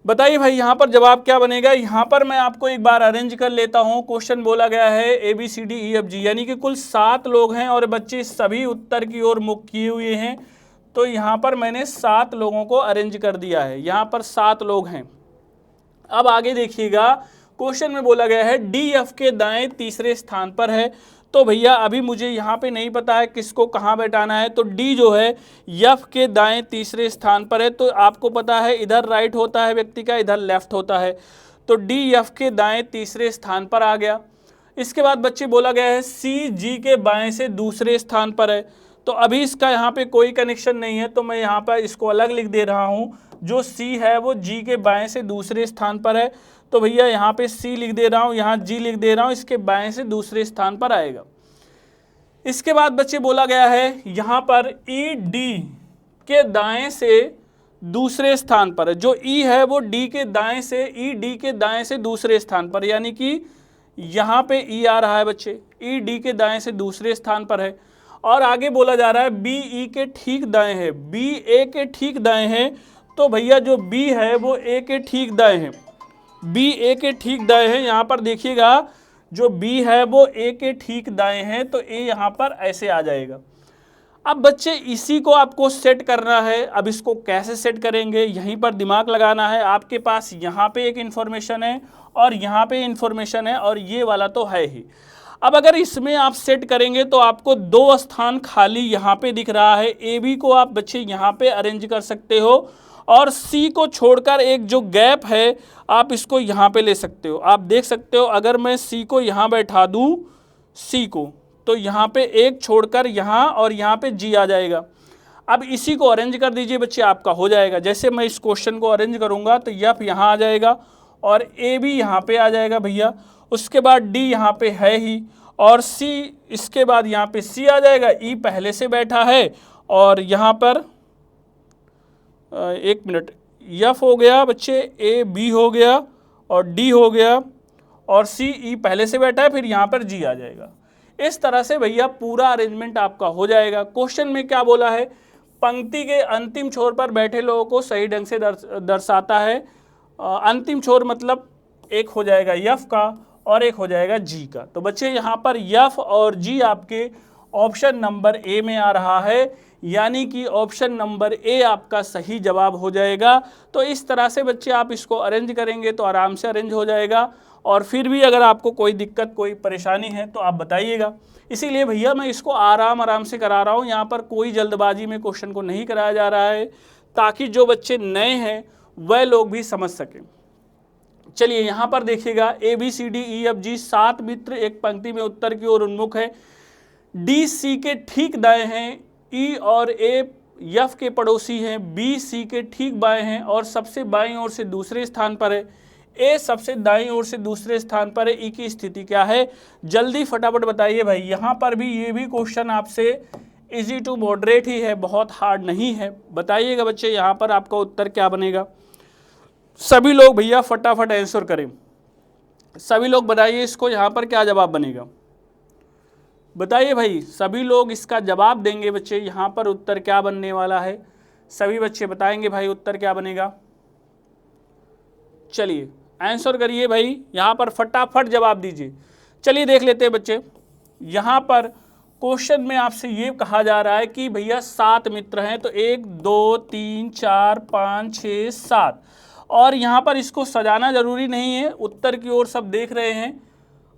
बताइए भाई यहाँ पर जवाब क्या बनेगा। यहाँ पर मैं आपको एक बार अरेंज कर लेता हूँ। क्वेश्चन बोला गया है ABCDEFG यानी कि कुल 7 लोग हैं और बच्चे सभी उत्तर की ओर मुख किए हुए हैं। तो यहाँ पर मैंने 7 लोगों को अरेंज कर दिया है। यहाँ पर 7 लोग हैं। अब आगे देखिएगा, क्वेश्चन में बोला गया है DF के दाएं तीसरे स्थान पर है। तो भैया अभी मुझे यहाँ पे नहीं पता है किसको कहाँ बैठाना है। तो D जो है F के दाएं तीसरे स्थान पर है। तो आपको पता है इधर राइट होता है व्यक्ति का, इधर लेफ्ट होता है। तो D F के दाएं तीसरे स्थान पर आ गया। इसके बाद बच्चे बोला गया है C G के बाएं से दूसरे स्थान पर है। तो अभी इसका यहाँ पे कोई कनेक्शन नहीं है, तो मैं यहाँ पर इसको अलग लिख दे रहा हूँ। जो C है वो G के बाएं से दूसरे स्थान पर है। तो भैया यहाँ पे C लिख दे रहा हूँ, यहाँ G लिख दे रहा हूँ, इसके बाएं से दूसरे स्थान पर आएगा। इसके बाद बच्चे बोला गया है यहाँ पर ED के दाएं से दूसरे स्थान पर है। जो E है वो D के दाएं से, ED के दाएं से दूसरे स्थान पर, यानी कि यहाँ पे E आ रहा है बच्चे, ED के दाएं से दूसरे स्थान पर है। और आगे बोला जा रहा है BE के ठीक दाएं है, BA के ठीक दाएं है। तो भैया जो B है वो A के ठीक दाएं है, BA के ठीक दाएं है। यहाँ पर देखिएगा जो B है वो A के ठीक दाएं है, तो A यहाँ पर ऐसे आ जाएगा। अब बच्चे इसी को आपको सेट करना है। अब इसको कैसे सेट करेंगे, यहीं पर दिमाग लगाना है। आपके पास यहाँ पे एक इन्फॉर्मेशन है और यहाँ पे इन्फॉर्मेशन है और ये वाला तो है ही। अब अगर इसमें आप सेट करेंगे तो आपको दो स्थान खाली यहाँ पे दिख रहा है। ए बी को आप बच्चे यहाँ पे अरेंज कर सकते हो और सी को छोड़कर एक जो गैप है आप इसको यहाँ पे ले सकते हो। आप देख सकते हो अगर मैं सी को यहाँ बैठा दूँ, सी को, तो यहाँ पे एक छोड़कर यहाँ और यहाँ पे जी आ जाएगा। अब इसी को अरेंज कर दीजिए बच्चे, आपका हो जाएगा। जैसे मैं इस क्वेश्चन को अरेंज करूँगा तो एफ यहाँ आ जाएगा और ए बी यहाँ पे आ जाएगा भैया। उसके बाद डी यहाँ पे है ही और सी, इसके बाद यहाँ पे सी आ जाएगा। ई पहले से बैठा है और यहाँ पर एक मिनट, एफ हो गया बच्चे, ए बी हो गया और डी हो गया और सी, ई पहले से बैठा है, फिर यहाँ पर जी आ जाएगा। इस तरह से भैया पूरा अरेंजमेंट आपका हो जाएगा। क्वेश्चन में क्या बोला है, पंक्ति के अंतिम छोर पर बैठे लोगों को सही ढंग से दर्शाता है। अंतिम छोर मतलब एक हो जाएगा एफ का और एक हो जाएगा जी का। तो बच्चे यहाँ पर एफ और जी आपके ऑप्शन नंबर ए में आ रहा है, यानी कि ऑप्शन नंबर ए आपका सही जवाब हो जाएगा। तो इस तरह से बच्चे आप इसको अरेंज करेंगे तो आराम से अरेंज हो जाएगा। और फिर भी अगर आपको कोई दिक्कत, कोई परेशानी है तो आप बताइएगा। इसीलिए भैया मैं इसको आराम से करा रहा हूँ। यहाँ पर कोई जल्दबाजी में क्वेश्चन को नहीं कराया जा रहा है, ताकि जो बच्चे नए हैं वह लोग भी समझ सकें। चलिए यहाँ पर देखिएगा, A B C D E F G 7 मित्र एक पंक्ति में उत्तर की ओर उन्मुख है। डी सी के ठीक दाएं हैं, ई और ए एफ के पड़ोसी हैं, बी सी के ठीक बाएं हैं और सबसे बाईं ओर से दूसरे स्थान पर है। ए सबसे दाईं ओर से दूसरे स्थान पर है। ई की स्थिति क्या है, जल्दी फटाफट बताइए भाई। यहाँ पर भी ये भी क्वेश्चन आपसे इजी टू मॉडरेट ही है, बहुत हार्ड नहीं है। बताइएगा बच्चे यहाँ पर आपका उत्तर क्या बनेगा। सभी लोग भैया फटाफट आंसर करें, सभी लोग बताइए इसको यहाँ पर क्या जवाब बनेगा। बताइए भाई, सभी लोग इसका जवाब देंगे बच्चे, यहाँ पर उत्तर क्या बनने वाला है। सभी बच्चे बताएंगे भाई उत्तर क्या बनेगा। चलिए आंसर करिए भाई, यहाँ पर फटाफट जवाब दीजिए। चलिए देख लेते हैं बच्चे, यहाँ पर क्वेश्चन में आपसे ये कहा जा रहा है कि भैया 7 मित्र हैं, तो 1 2 3 4 5 6 7, और यहाँ पर इसको सजाना जरूरी नहीं है। उत्तर की ओर सब देख रहे हैं।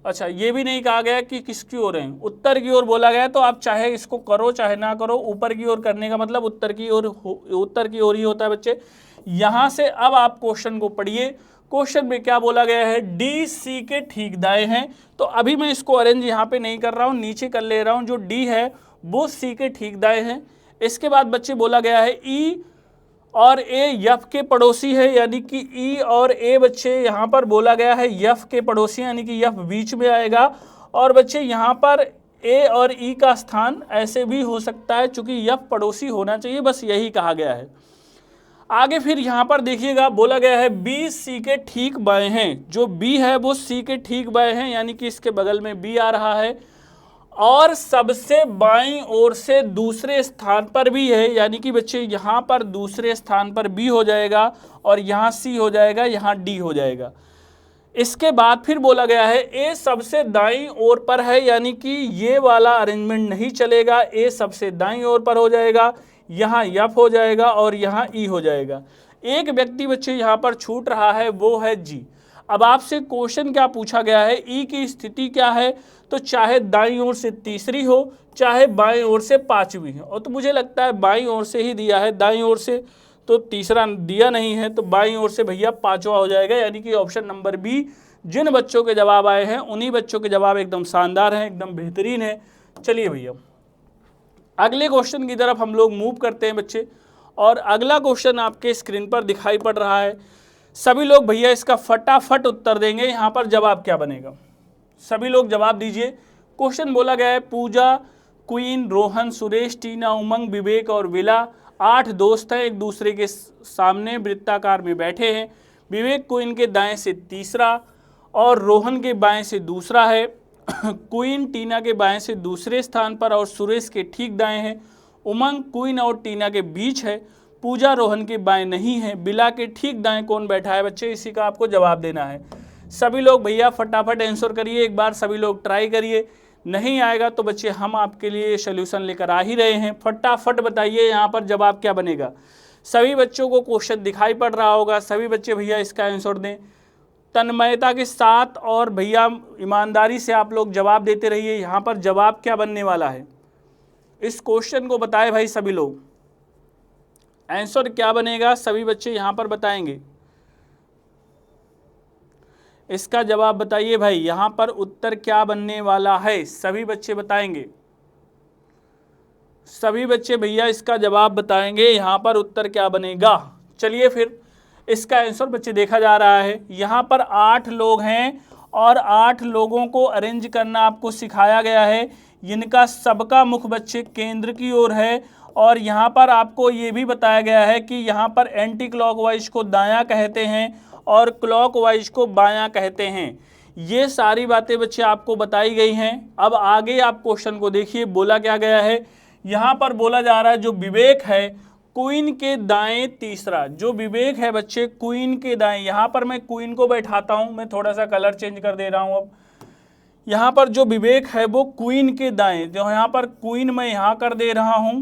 अच्छा, ये भी नहीं कहा गया कि किसकी ओर है, उत्तर की ओर बोला गया। तो आप चाहे इसको करो चाहे ना करो, ऊपर की ओर करने का मतलब उत्तर की ओर ही होता है बच्चे। यहाँ से अब आप क्वेश्चन को पढ़िए। क्वेश्चन में क्या बोला गया है, डी सी के ठीक दाएं हैं। तो अभी मैं इसको अरेंज यहाँ पे नहीं कर रहा हूँ, नीचे कर ले रहा हूँ। जो डी है वो सी के ठीक दाएं हैं। इसके बाद बच्चे बोला गया है ई और ए एफ के पड़ोसी है, यानी कि ई और ए बच्चे यहाँ पर बोला गया है एफ के पड़ोसी, यानी कि एफ बीच में आएगा। और बच्चे यहाँ पर ए और ई का स्थान ऐसे भी हो सकता है, चूंकि एफ पड़ोसी होना चाहिए, बस यही कहा गया है। आगे फिर यहाँ पर देखिएगा, बोला गया है बी सी के ठीक बाएं हैं। जो बी है वो सी के ठीक बाएं हैं, यानी कि इसके बगल में बी आ रहा है और सबसे बाईं ओर से दूसरे स्थान पर भी है, यानी कि बच्चे यहाँ पर दूसरे स्थान पर बी हो जाएगा और यहाँ सी हो जाएगा, यहाँ डी हो जाएगा। इसके बाद फिर बोला गया है ए सबसे दाईं ओर पर है, यानी कि ये वाला अरेंजमेंट नहीं चलेगा। ए सबसे दाईं ओर पर हो जाएगा, यहाँ एफ हो जाएगा और यहाँ ई हो जाएगा। एक व्यक्ति बच्चे यहाँ पर छूट रहा है, वो है जी। अब आपसे क्वेश्चन क्या पूछा गया है, ई की स्थिति क्या है, तो चाहे दाईं ओर से तीसरी हो चाहे बाईं ओर से पांचवी हो। और तो मुझे लगता है बाईं ओर से ही दिया है, दाईं ओर से तो तीसरा दिया नहीं है, तो बाईं ओर से भैया पांचवा हो जाएगा, यानी कि ऑप्शन नंबर बी। जिन बच्चों के जवाब आए हैं उन्हीं बच्चों के जवाब एकदम शानदार हैं, एकदम बेहतरीन है। चलिए भैया अगले क्वेश्चन की तरफ हम लोग मूव करते हैं बच्चे, और अगला क्वेश्चन आपके स्क्रीन पर दिखाई पड़ रहा है। सभी लोग भैया इसका फटाफट उत्तर देंगे। यहाँ पर जवाब क्या बनेगा, सभी लोग जवाब दीजिए। क्वेश्चन बोला गया है पूजा, क्वीन, रोहन, सुरेश, टीना, उमंग, विवेक और विला 8 दोस्त हैं, एक दूसरे के सामने वृत्ताकार में बैठे हैं। विवेक क्वीन के दाएं से तीसरा और रोहन के बाएं से दूसरा है। क्वीन टीना के बाएं से दूसरे स्थान पर और सुरेश के ठीक दाएं है। उमंग क्वीन और टीना के बीच है। पूजा रोहन के बाएं नहीं है। बिला के ठीक दाएं कौन बैठा है बच्चे, इसी का आपको जवाब देना है। सभी लोग भैया फटाफट आंसर करिए, एक बार सभी लोग ट्राई करिए। नहीं आएगा तो बच्चे हम आपके लिए सॉल्यूशन लेकर आ ही रहे हैं। फटाफट बताइए यहाँ पर जवाब क्या बनेगा। सभी बच्चों को क्वेश्चन दिखाई पड़ रहा होगा, सभी बच्चे भैया इसका आंसर दें तन्मयता के साथ, और भैया ईमानदारी से आप लोग जवाब देते रहिए। यहाँ पर जवाब क्या बनने वाला है इस क्वेश्चन को बताएं भाई सभी लोग, आंसर क्या बनेगा सभी बच्चे यहाँ पर बताएंगे। इसका जवाब बताइए भाई, यहाँ पर उत्तर क्या बनने वाला है सभी बच्चे बताएंगे। सभी बच्चे भैया इसका जवाब बताएंगे, यहाँ पर उत्तर क्या बनेगा। चलिए फिर इसका आंसर बच्चे देखा जा रहा है। यहाँ पर 8 लोग हैं और 8 लोगों को अरेंज करना आपको सिखाया गया है। इनका सबका मुख बच्चे केंद्र की ओर है, और यहाँ पर आपको ये भी बताया गया है कि यहाँ पर एंटी क्लॉकवाइज को दायां कहते हैं और क्लॉकवाइज को बायां कहते हैं। ये सारी बातें बच्चे आपको बताई गई हैं। अब आगे आप क्वेश्चन को देखिए, बोला क्या गया है। यहाँ पर बोला जा रहा है जो विवेक है क्वीन के दाएं तीसरा, जो विवेक है बच्चे क्वीन के दाएं, यहाँ पर मैं क्वीन को बैठाता हूँ, मैं थोड़ा सा कलर चेंज कर दे रहा हूँ। अब यहाँ पर जो विवेक है वो क्वीन के दाएं, जो यहाँ पर क्वीन मैं यहाँ कर दे रहा हूँ,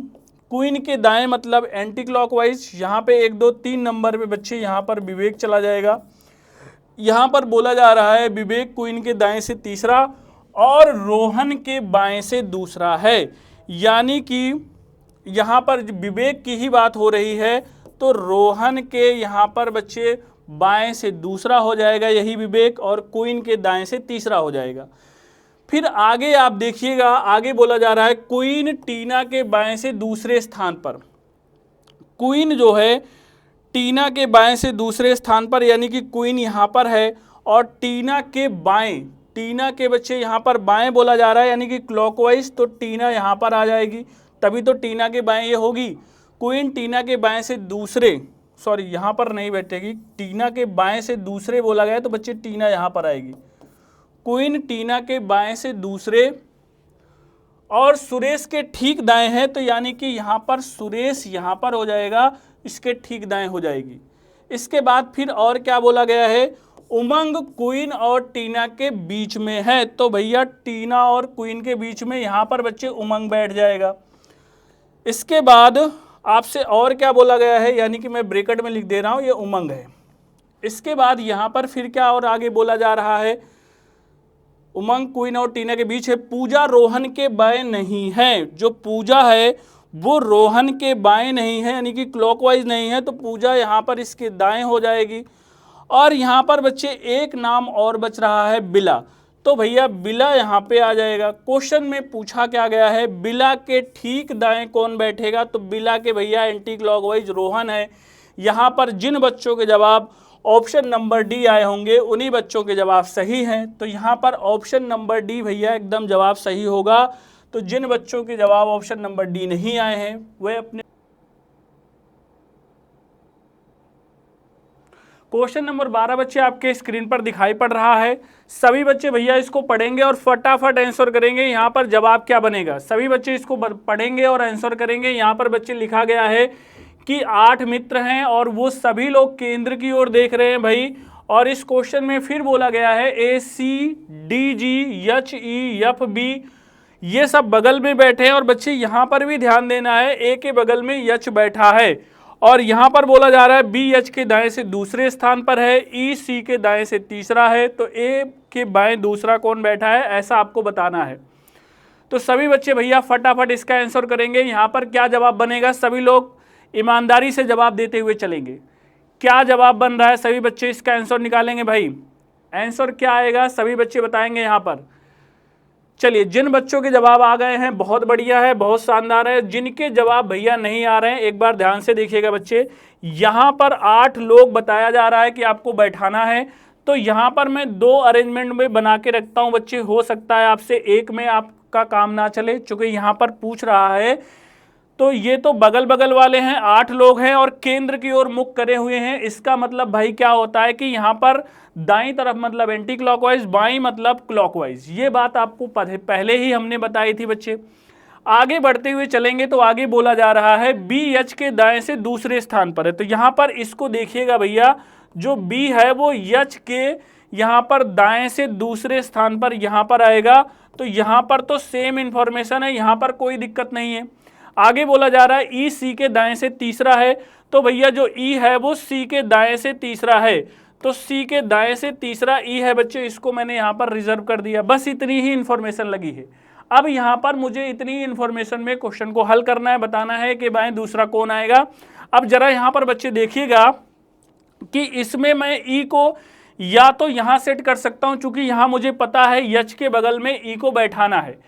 क्वीन के दाएं मतलब एंटी क्लॉकवाइज। यहाँ पे 1 2 3 नंबर पे बच्चे यहाँ पर विवेक चला जाएगा। यहाँ पर बोला जा रहा है विवेक क्वीन के दाएं से तीसरा और रोहन के बाएं से दूसरा है, यानी कि यहाँ पर विवेक की ही बात हो रही है, तो रोहन के यहाँ पर बच्चे बाएं से दूसरा हो जाएगा यही विवेक, और क्वीन के दाएं से तीसरा हो जाएगा। फिर आगे आप देखिएगा, आगे बोला जा रहा है क्वीन टीना के बाएं से दूसरे स्थान पर। क्वीन जो है टीना के बाएं से दूसरे स्थान पर, यानी कि क्वीन यहाँ पर है और टीना के बाएं, टीना के बच्चे यहाँ पर बाएं बोला जा रहा है, यानी कि क्लॉकवाइज, तो टीना यहाँ पर आ जाएगी, तभी तो टीना के बाएं ये होगी। क्वीन टीना के बाएं से दूसरे, सॉरी यहाँ पर नहीं बैठेगी, टीना के बाएं से दूसरे बोला गया तो बच्चे टीना यहाँ पर आएगी। क्वीन टीना के बाएं से दूसरे और सुरेश के ठीक दाएं है, तो यानी कि यहाँ पर सुरेश यहाँ पर हो जाएगा, इसके ठीक दाएं हो जाएगी। इसके बाद फिर और क्या बोला गया है, उमंग क्वीन और टीना के बीच में है, तो भैया टीना और क्वीन के बीच में यहाँ पर बच्चे उमंग बैठ जाएगा। इसके बाद आपसे और क्या बोला गया है, यानी कि मैं ब्रैकेट में लिख दे रहा हूँ, ये उमंग है। इसके बाद यहाँ पर फिर क्या और आगे बोला जा रहा है, उमंग क्वीन और टीना के बीच है, पूजा रोहन के बाएं नहीं है। जो पूजा है वो रोहन के बाएं नहीं है, यानी कि क्लॉकवाइज नहीं है, तो पूजा यहाँ पर इसके दाएं हो जाएगी। और यहाँ पर बच्चे एक नाम और बच रहा है बिला, तो भैया बिला यहाँ पे आ जाएगा। क्वेश्चन में पूछा क्या गया है, बिला के ठीक दाएं कौन बैठेगा, तो बिला के भैया एंटी क्लॉकवाइज रोहन है। यहाँ पर जिन बच्चों के जवाब ऑप्शन नंबर डी आए होंगे उन्हीं बच्चों के जवाब सही हैं, तो यहाँ पर ऑप्शन नंबर डी भैया एकदम जवाब सही होगा। तो जिन बच्चों के जवाब ऑप्शन नंबर डी नहीं आए हैं वे अपने क्वेश्चन नंबर 12 बच्चे आपके स्क्रीन पर दिखाई पड़ रहा है। सभी बच्चे भैया इसको पढ़ेंगे और फटाफट आंसर करेंगे। यहाँ पर जवाब क्या बनेगा, सभी बच्चे इसको पढ़ेंगे और आंसर करेंगे। यहाँ पर बच्चे लिखा गया है कि 8 मित्र हैं और वो सभी लोग केंद्र की ओर देख रहे हैं भाई। और इस क्वेश्चन में फिर बोला गया है ACDGHEFB ये सब बगल में बैठे हैं, और बच्चे यहाँ पर भी ध्यान देना है, ए के बगल में यच बैठा है, और यहाँ पर बोला जा रहा है BH के दाएं से दूसरे स्थान पर है, EC के दाएं से तीसरा है, तो A के बाएं दूसरा कौन बैठा है ऐसा आपको बताना है। तो सभी बच्चे भैया फटाफट इसका आंसर करेंगे। यहाँ पर क्या जवाब बनेगा, सभी लोग ईमानदारी से जवाब देते हुए चलेंगे। क्या जवाब बन रहा है, सभी बच्चे इसका आंसर निकालेंगे भाई। आंसर क्या आएगा सभी बच्चे बताएंगे यहाँ पर। चलिए, जिन बच्चों के जवाब आ गए हैं बहुत बढ़िया है, बहुत शानदार है। जिनके जवाब भैया नहीं आ रहे हैं एक बार ध्यान से देखिएगा बच्चे। यहाँ पर 8 लोग बताया जा रहा है कि आपको बैठाना है, तो यहाँ पर मैं 2 अरेंजमेंट में बना के रखता हूँ बच्चे। हो सकता है आपसे एक में आपका काम ना चले, चूँकि यहाँ पर पूछ रहा है। तो ये तो बगल बगल वाले हैं, 8 लोग हैं और केंद्र की ओर मुख करे हुए हैं। इसका मतलब भाई क्या होता है कि यहाँ पर दाईं तरफ मतलब एंटी क्लॉकवाइज, बाईं मतलब क्लॉकवाइज। ये बात आपको पहले ही हमने बताई थी बच्चे। आगे बढ़ते हुए चलेंगे तो आगे बोला जा रहा है BH के दाएं से दूसरे स्थान पर है, तो यहाँ पर इसको देखिएगा भैया, जो B है वो H के यहाँ पर दाएं से दूसरे स्थान पर यहाँ पर आएगा, तो यहाँ पर तो सेम इंफॉर्मेशन है, यहाँ पर कोई दिक्कत नहीं है। आगे बोला जा रहा है ई सी के दाएं से तीसरा है, तो भैया जो ई है वो सी के दाएं से तीसरा है, तो सी के दाएं से तीसरा ई है बच्चे, इसको मैंने यहाँ पर रिजर्व कर दिया। बस इतनी ही इंफॉर्मेशन लगी है। अब यहाँ पर मुझे इतनी इंफॉर्मेशन में क्वेश्चन को हल करना है, बताना है कि बाएं दूसरा कौन आएगा। अब जरा यहाँ पर बच्चे देखिएगा कि इसमें मैं ई को या तो यहाँ सेट कर सकता हूँ, चूंकि यहाँ मुझे पता है यच के बगल में ई को बैठाना है,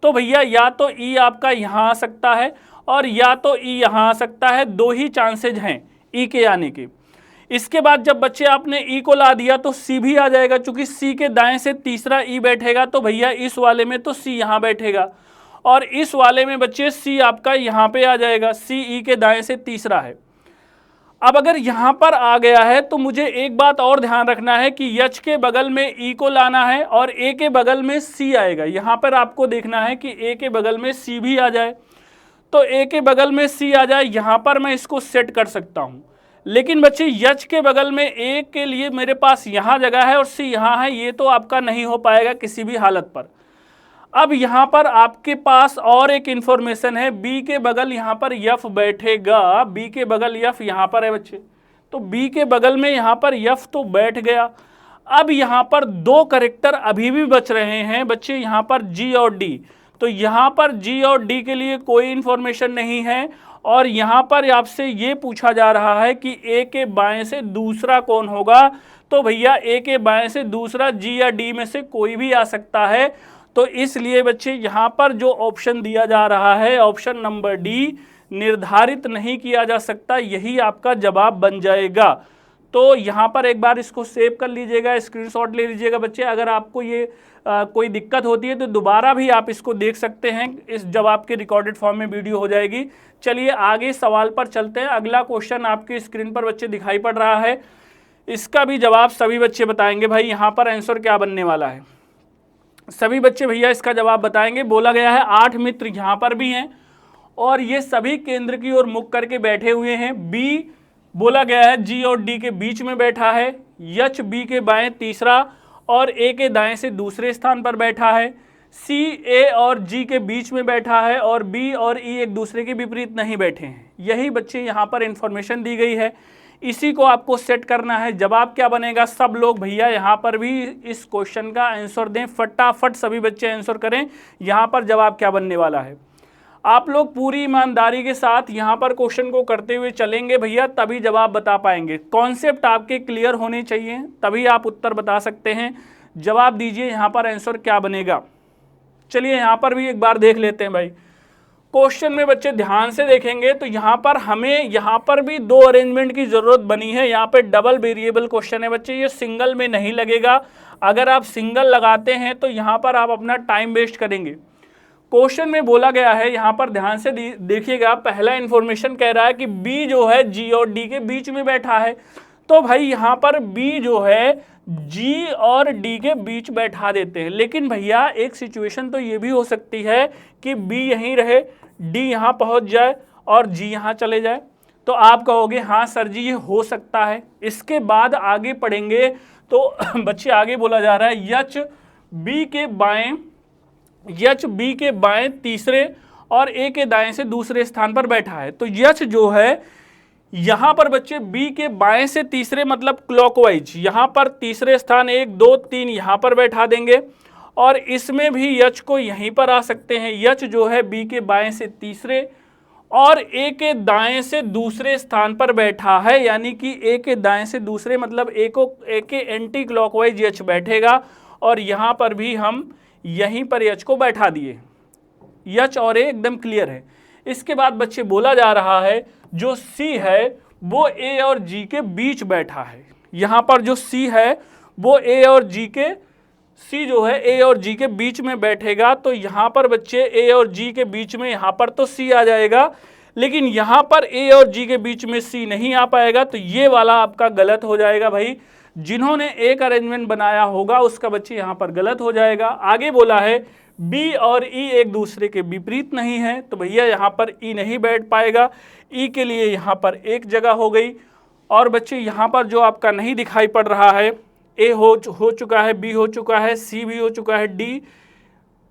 तो भैया या तो ई आपका यहाँ आ सकता है और या तो ई यहाँ आ सकता है, दो ही चांसेज हैं ई के आने के। इसके बाद जब बच्चे आपने ई को ला दिया तो सी भी आ जाएगा, चूंकि सी के दाएं से तीसरा ई बैठेगा, तो भैया इस वाले में तो सी यहाँ बैठेगा और इस वाले में बच्चे सी आपका यहाँ पे आ जाएगा, सी ई के दाएं से तीसरा है। अब अगर यहाँ पर आ गया है तो मुझे एक बात और ध्यान रखना है कि यच के बगल में ई को लाना है और ए के बगल में सी आएगा। यहाँ पर आपको देखना है कि ए के बगल में सी भी आ जाए, तो ए के बगल में सी आ जाए, यहाँ पर मैं इसको सेट कर सकता हूँ। लेकिन बच्चे यच के बगल में ए के लिए मेरे पास यहाँ जगह है और सी यहाँ है, ये तो आपका नहीं हो पाएगा किसी भी हालत पर। अब यहाँ पर आपके पास और एक इंफॉर्मेशन है, बी के बगल यहाँ पर यफ बैठेगा, बी के बगल यफ यहाँ पर है बच्चे, तो बी के बगल में यहाँ पर यफ तो बैठ गया। अब यहाँ पर दो कैरेक्टर अभी भी बच रहे हैं बच्चे, यहाँ पर जी और डी, तो यहाँ पर जी और डी के लिए कोई इंफॉर्मेशन नहीं है और यहाँ पर आपसे ये पूछा जा रहा है कि ए के बाएं से दूसरा कौन होगा, तो भैया ए के बाएं से दूसरा जी या डी में से कोई भी आ सकता है। तो इसलिए बच्चे यहाँ पर जो ऑप्शन दिया जा रहा है, ऑप्शन नंबर डी, निर्धारित नहीं किया जा सकता, यही आपका जवाब बन जाएगा। तो यहाँ पर एक बार इसको सेव कर लीजिएगा, स्क्रीनशॉट ले लीजिएगा बच्चे। अगर आपको ये कोई दिक्कत होती है तो दोबारा भी आप इसको देख सकते हैं, इस जवाब के रिकॉर्डेड फॉर्म में वीडियो हो जाएगी। चलिए आगे सवाल पर चलते हैं। अगला क्वेश्चन आपके स्क्रीन पर बच्चे दिखाई पड़ रहा है, इसका भी जवाब सभी बच्चे बताएंगे। भाई यहाँ पर आंसर क्या बनने वाला है, सभी बच्चे भैया इसका जवाब बताएंगे। बोला गया है 8 मित्र यहाँ पर भी हैं और ये सभी केंद्र की ओर मुख करके बैठे हुए हैं। बी बोला गया है जी और डी के बीच में बैठा है, यच बी के बाएं तीसरा और ए के दाएं से दूसरे स्थान पर बैठा है, सी ए और जी के बीच में बैठा है और बी और ई एक दूसरे के विपरीत नहीं बैठे हैं। यही बच्चे यहाँ पर इंफॉर्मेशन दी गई है, इसी को आपको सेट करना है। जवाब क्या बनेगा, सब लोग भैया यहाँ पर भी इस क्वेश्चन का आंसर दें, फटाफट सभी बच्चे आंसर करें। यहाँ पर जवाब क्या बनने वाला है, आप लोग पूरी ईमानदारी के साथ यहाँ पर क्वेश्चन को करते हुए चलेंगे भैया, तभी जवाब बता पाएंगे। कॉन्सेप्ट आपके क्लियर होने चाहिए, तभी आप उत्तर बता सकते हैं। जवाब दीजिए यहाँ पर आंसर क्या बनेगा। चलिए यहाँ पर भी एक बार देख लेते हैं भाई। क्वेश्चन में बच्चे ध्यान से देखेंगे तो यहाँ पर हमें यहाँ पर भी दो अरेंजमेंट की जरूरत बनी है। यहाँ पे डबल वेरिएबल क्वेश्चन है बच्चे, ये सिंगल में नहीं लगेगा। अगर आप सिंगल लगाते हैं तो यहाँ पर आप अपना टाइम वेस्ट करेंगे। क्वेश्चन में बोला गया है, यहाँ पर ध्यान से देखिएगा, पहला इंफॉर्मेशन कह रहा है कि बी जो है जी और डी के बीच में बैठा है, तो भाई यहाँ पर बी जो है जी और डी के बीच बैठा देते हैं। लेकिन भैया एक सिचुएशन तो ये भी हो सकती है कि बी यहीं रहे, डी यहाँ पहुँच जाए और जी यहाँ चले जाए। तो आप कहोगे हाँ सर जी ये हो सकता है। इसके बाद आगे पढ़ेंगे तो बच्चे आगे बोला जा रहा है यच बी के बाएं तीसरे और ए के दाएं से दूसरे स्थान पर बैठा है। तो यच जो है यहाँ पर बच्चे बी के बाएं से तीसरे मतलब क्लॉकवाइज, यहाँ पर तीसरे स्थान 1 2 3 यहाँ पर बैठा देंगे और इसमें भी यच को यहीं पर आ सकते हैं। यच जो है बी के बाएं से तीसरे और ए के दाएं से दूसरे स्थान पर बैठा है, यानी कि ए के दाएं से दूसरे मतलब ए के एंटी क्लॉकवाइज यच बैठेगा और यहाँ पर भी हम यहीं पर यच को बैठा दिए। यच और ए एकदम क्लियर है। इसके बाद बच्चे बोला जा रहा है जो सी है वो ए और जी के बीच बैठा है। यहाँ पर जो सी है वो ए और जी के सी जो है ए और जी के बीच में बैठेगा। तो यहाँ पर बच्चे ए और जी के बीच में यहाँ पर तो सी आ जाएगा, लेकिन यहाँ पर ए और जी के बीच में सी नहीं आ पाएगा। तो ये वाला आपका गलत हो जाएगा भाई। जिन्होंने एक अरेंजमेंट बनाया होगा उसका बच्चे यहाँ पर गलत हो जाएगा। आगे बोला है बी और ई एक दूसरे के विपरीत नहीं है, तो भैया यहाँ पर ई नहीं बैठ पाएगा। ई के लिए यहाँ पर एक जगह हो गई। और बच्चे यहाँ पर जो आपका नहीं दिखाई पड़ रहा है ए हो चुका है, बी हो चुका है, सी भी हो चुका है, डी,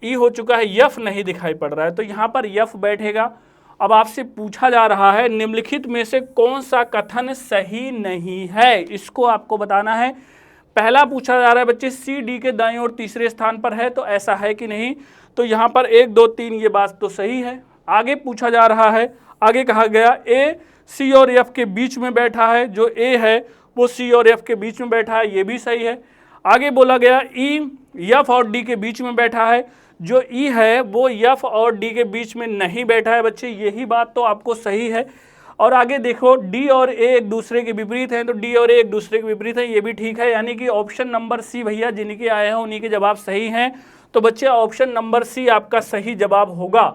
ई हो चुका है, एफ नहीं दिखाई पड़ रहा है, तो यहाँ पर एफ बैठेगा। अब आपसे पूछा जा रहा है निम्नलिखित में से कौन सा कथन सही नहीं है, इसको आपको बताना है। पहला पूछा जा रहा है बच्चे सी डी के दाईं ओर तीसरे स्थान पर है, तो ऐसा है कि नहीं, तो यहाँ पर 1 2 3 ये बात तो सही है। आगे पूछा जा रहा है, आगे कहा गया ए सी और एफ के बीच में बैठा है, जो ए है वो सी और एफ के बीच में बैठा है, ये भी सही है। आगे बोला गया ई एफ और डी के बीच में बैठा है, जो ई है वो एफ और डी के बीच में नहीं बैठा है बच्चे, यही बात तो आपको सही है। और आगे देखो डी और ए एक दूसरे के विपरीत हैं, तो डी और ए एक दूसरे के विपरीत हैं, ये भी ठीक है। यानी कि ऑप्शन नंबर सी भैया जिनके आए हैं उन्हीं के जवाब सही हैं, तो बच्चे ऑप्शन नंबर सी आपका सही जवाब होगा।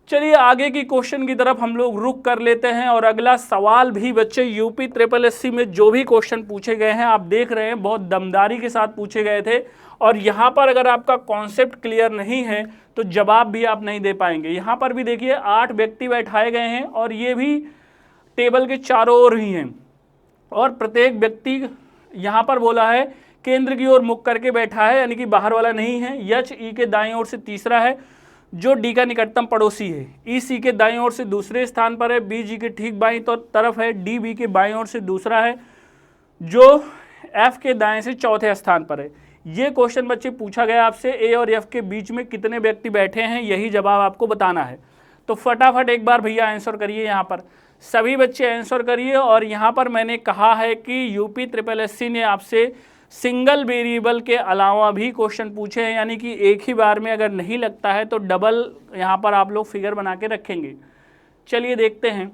चलिए आगे की क्वेश्चन की तरफ हम लोग रुक कर लेते हैं, और अगला सवाल भी बच्चे यूपी ट्रिपल एससी में जो भी क्वेश्चन पूछे गए हैं आप देख रहे हैं बहुत दमदारी के साथ पूछे गए थे, और यहाँ पर अगर आपका कॉन्सेप्ट क्लियर नहीं है तो जवाब भी आप नहीं दे पाएंगे। यहाँ पर भी देखिए 8 व्यक्ति बैठाए गए हैं और ये भी टेबल के चारों ओर ही हैं, और प्रत्येक व्यक्ति यहाँ पर बोला है केंद्र की ओर मुख करके बैठा है, यानी कि बाहर वाला नहीं है। एच ई के दाईं ओर से तीसरा है, जो डी का निकटतम पड़ोसी है। ई सी के दाईं ओर से दूसरे स्थान पर है, बी जी के ठीक बाईं तरफ है, डी बी के बाईं ओर से दूसरा है, जो एफ के दाएं से चौथे स्थान पर है। ये क्वेश्चन बच्चे पूछा गया आपसे ए और एफ के बीच में कितने व्यक्ति बैठे हैं, यही जवाब आपको बताना है। तो फटाफट एक बार भैया आंसर करिए, यहाँ पर सभी बच्चे आंसर करिए। और यहाँ पर मैंने कहा है कि यूपी ट्रिपल एससी ने आपसे सिंगल वेरिएबल के अलावा भी क्वेश्चन पूछे हैं, यानी कि एक ही बार में अगर नहीं लगता है तो डबल यहाँ पर आप लोग फिगर बना के रखेंगे। चलिए देखते हैं,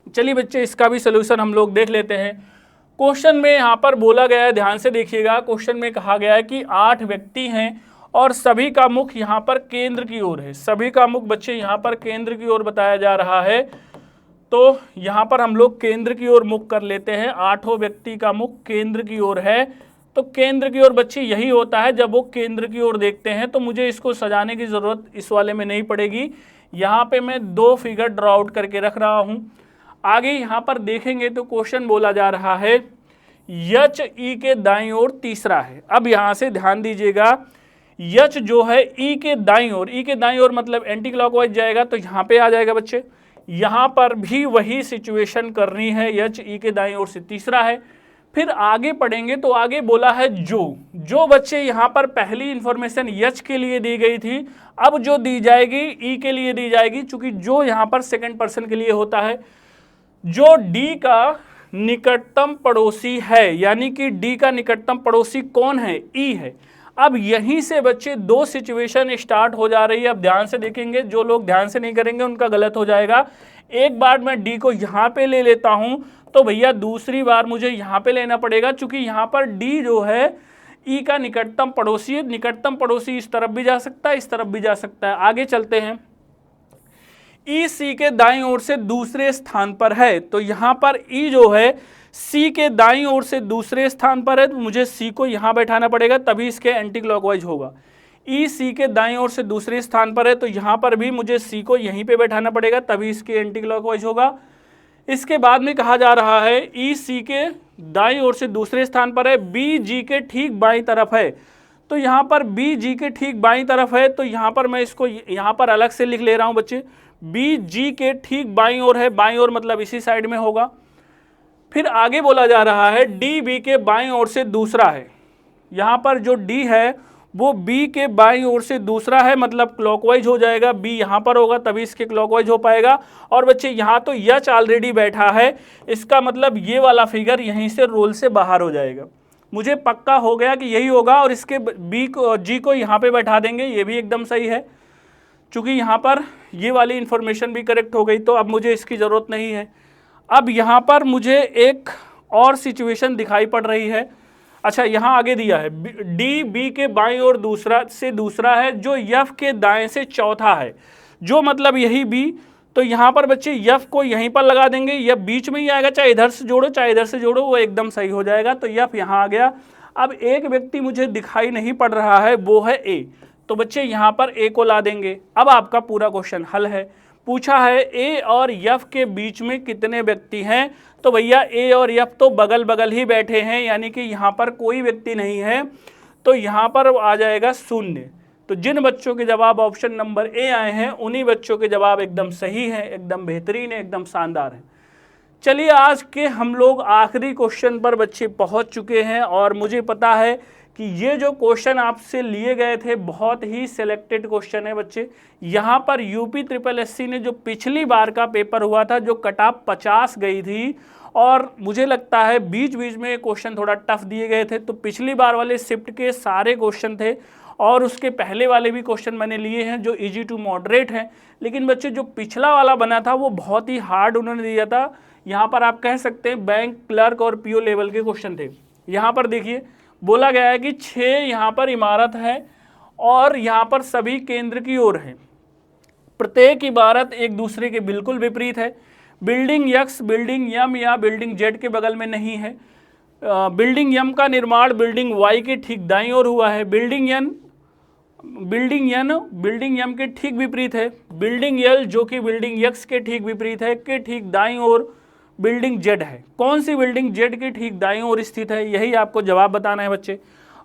चलिए बच्चे इसका भी सलूशन हम लोग देख लेते हैं। क्वेश्चन में यहाँ पर बोला गया है, ध्यान से देखिएगा, क्वेश्चन में कहा गया है कि 8 व्यक्ति हैं और सभी का मुख यहाँ पर केंद्र की ओर है। सभी का मुख बच्चे यहाँ पर केंद्र की ओर बताया जा रहा है, तो यहाँ पर हम लोग केंद्र की ओर मुख कर लेते हैं। 8 व्यक्ति का मुख केंद्र की ओर है, तो केंद्र की ओर बच्चे यही होता है, जब वो केंद्र की ओर देखते हैं तो मुझे इसको सजाने की ज़रूरत इस वाले में नहीं पड़ेगी। यहाँ पे मैं 2 फिगर ड्रॉ आउट करके रख रहा हूँ। आगे यहाँ पर देखेंगे तो क्वेश्चन बोला जा रहा है एच ई के दाईं ओर तीसरा है। अब यहाँ से ध्यान दीजिएगा, एच जो है ई के दाईं ओर, ई के दाईं ओर मतलब एंटी क्लॉकवाइज जाएगा, तो यहाँ पे आ जाएगा बच्चे। यहाँ पर भी वही सिचुएशन करनी है, एच ई के दाईं ओर से तीसरा है। फिर आगे पढ़ेंगे तो आगे बोला है जो बच्चे यहाँ पर पहली इंफॉर्मेशन एच के लिए दी गई थी, अब जो दी जाएगी ई के लिए दी जाएगी, चूंकि जो यहाँ पर सेकंड पर्सन के लिए होता है। जो डी का निकटतम पड़ोसी है, यानी कि डी का निकटतम पड़ोसी कौन है, ई है। अब यहीं से बच्चे 2 सिचुएशन स्टार्ट हो जा रही है। अब ध्यान से देखेंगे, जो लोग ध्यान से नहीं करेंगे उनका गलत हो जाएगा। एक बार मैं डी को यहाँ पे ले लेता हूँ तो भैया दूसरी बार मुझे यहाँ पे लेना पड़ेगा, क्योंकि यहाँ पर डी जो है ई का निकटतम पड़ोसी है। निकटतम पड़ोसी इस तरफ भी जा सकता है, इस तरफ भी जा सकता है। आगे चलते हैं, ई सी के दाईं ओर से दूसरे स्थान पर है, तो यहाँ पर ई जो है सी के दाईं ओर से दूसरे स्थान पर है, तो मुझे सी को यहाँ बैठाना पड़ेगा, तभी इसके एंटी क्लॉकवाइज होगा। ई सी के दाईं ओर से दूसरे स्थान पर है, तो यहाँ पर भी मुझे सी को यहीं पे बैठाना पड़ेगा, तभी इसके एंटी क्लॉकवाइज होगा। इसके बाद में कहा जा रहा है ई सी के दाईं ओर से दूसरे स्थान पर है, बी जी के ठीक बाईं तरफ है, तो यहाँ पर बी जी के ठीक बाईं तरफ है, तो यहाँ पर मैं इसको यहाँ पर अलग से लिख ले रहा हूँ बच्चे, बी जी के ठीक बाईं ओर है, बाईं ओर मतलब इसी साइड में होगा। फिर आगे बोला जा रहा है डी बी के बाईं ओर से दूसरा है, यहाँ पर जो डी है वो बी के बाईं ओर से दूसरा है, मतलब क्लॉकवाइज हो जाएगा, बी यहाँ पर होगा तभी इसके क्लॉकवाइज हो पाएगा। और बच्चे यहाँ तो एच ऑलरेडी बैठा है, इसका मतलब ये वाला फिगर यहीं से रोल से बाहर हो जाएगा। मुझे पक्का हो गया कि यही होगा, और इसके बी को जी को यहाँ पे बैठा देंगे, ये भी एकदम सही है। चूँकि यहाँ पर ये वाली इन्फॉर्मेशन भी करेक्ट हो गई, तो अब मुझे इसकी ज़रूरत नहीं है। अब यहाँ पर मुझे एक और सिचुएशन दिखाई पड़ रही है। अच्छा, यहाँ आगे दिया है डी बी के बाईं ओर दूसरा है, जो एफ के दाएं से चौथा है, जो मतलब यही बी। तो यहाँ पर बच्चे एफ को यहीं पर लगा देंगे, एफ बीच में ही आएगा, चाहे इधर से जोड़ो चाहे इधर से जोड़ो, वो एकदम सही हो जाएगा। तो एफ यहाँ आ गया। अब एक व्यक्ति मुझे दिखाई नहीं पड़ रहा है, वो है ए, तो बच्चे यहाँ पर ए को ला देंगे। अब आपका पूरा क्वेश्चन हल है। पूछा है ए और एफ के बीच में कितने व्यक्ति हैं। तो भैया ए और एफ तो बगल बगल ही बैठे हैं, यानी कि यहाँ पर कोई व्यक्ति नहीं है, तो यहाँ पर आ जाएगा 0। तो जिन बच्चों के जवाब ऑप्शन नंबर ए आए हैं उन्हीं बच्चों के जवाब एकदम सही है, एकदम बेहतरीन है, एकदम शानदार है। चलिए आज के हम लोग आखिरी क्वेश्चन पर बच्चे पहुंच चुके हैं, और मुझे पता है कि ये जो क्वेश्चन आपसे लिए गए थे बहुत ही सिलेक्टेड क्वेश्चन है बच्चे। यहाँ पर यूपी ट्रिपल एससी ने जो पिछली बार का पेपर हुआ था, जो कट ऑफ 50 गई थी, और मुझे लगता है बीच बीच में क्वेश्चन थोड़ा टफ दिए गए थे। तो पिछली बार वाले शिफ्ट के सारे क्वेश्चन थे, और उसके पहले वाले भी क्वेश्चन मैंने लिए हैं जो इजी टू मॉडरेट हैं। लेकिन बच्चे जो पिछला वाला बना था वो बहुत ही हार्ड उन्होंने दिया था। यहाँ पर आप कह सकते हैं बैंक क्लर्क और पीओ लेवल के क्वेश्चन थे। यहाँ पर देखिए बोला गया है कि 6 यहाँ पर इमारत है और यहाँ पर सभी केंद्र की ओर है। प्रत्येक इमारत एक दूसरे के बिल्कुल विपरीत है। बिल्डिंग यक्स बिल्डिंग यम या बिल्डिंग जेड के बगल में नहीं है। बिल्डिंग यम का निर्माण बिल्डिंग वाई के ठीक दाईं ओर हुआ है। बिल्डिंग यन बिल्डिंग यम के ठीक विपरीत है। बिल्डिंग यल जो कि बिल्डिंग यक्स के ठीक विपरीत है, के ठीक दाईं ओर बिल्डिंग जेड है। कौन सी बिल्डिंग जेड के ठीक दाईं ओर स्थित है, यही आपको जवाब बताना है बच्चे।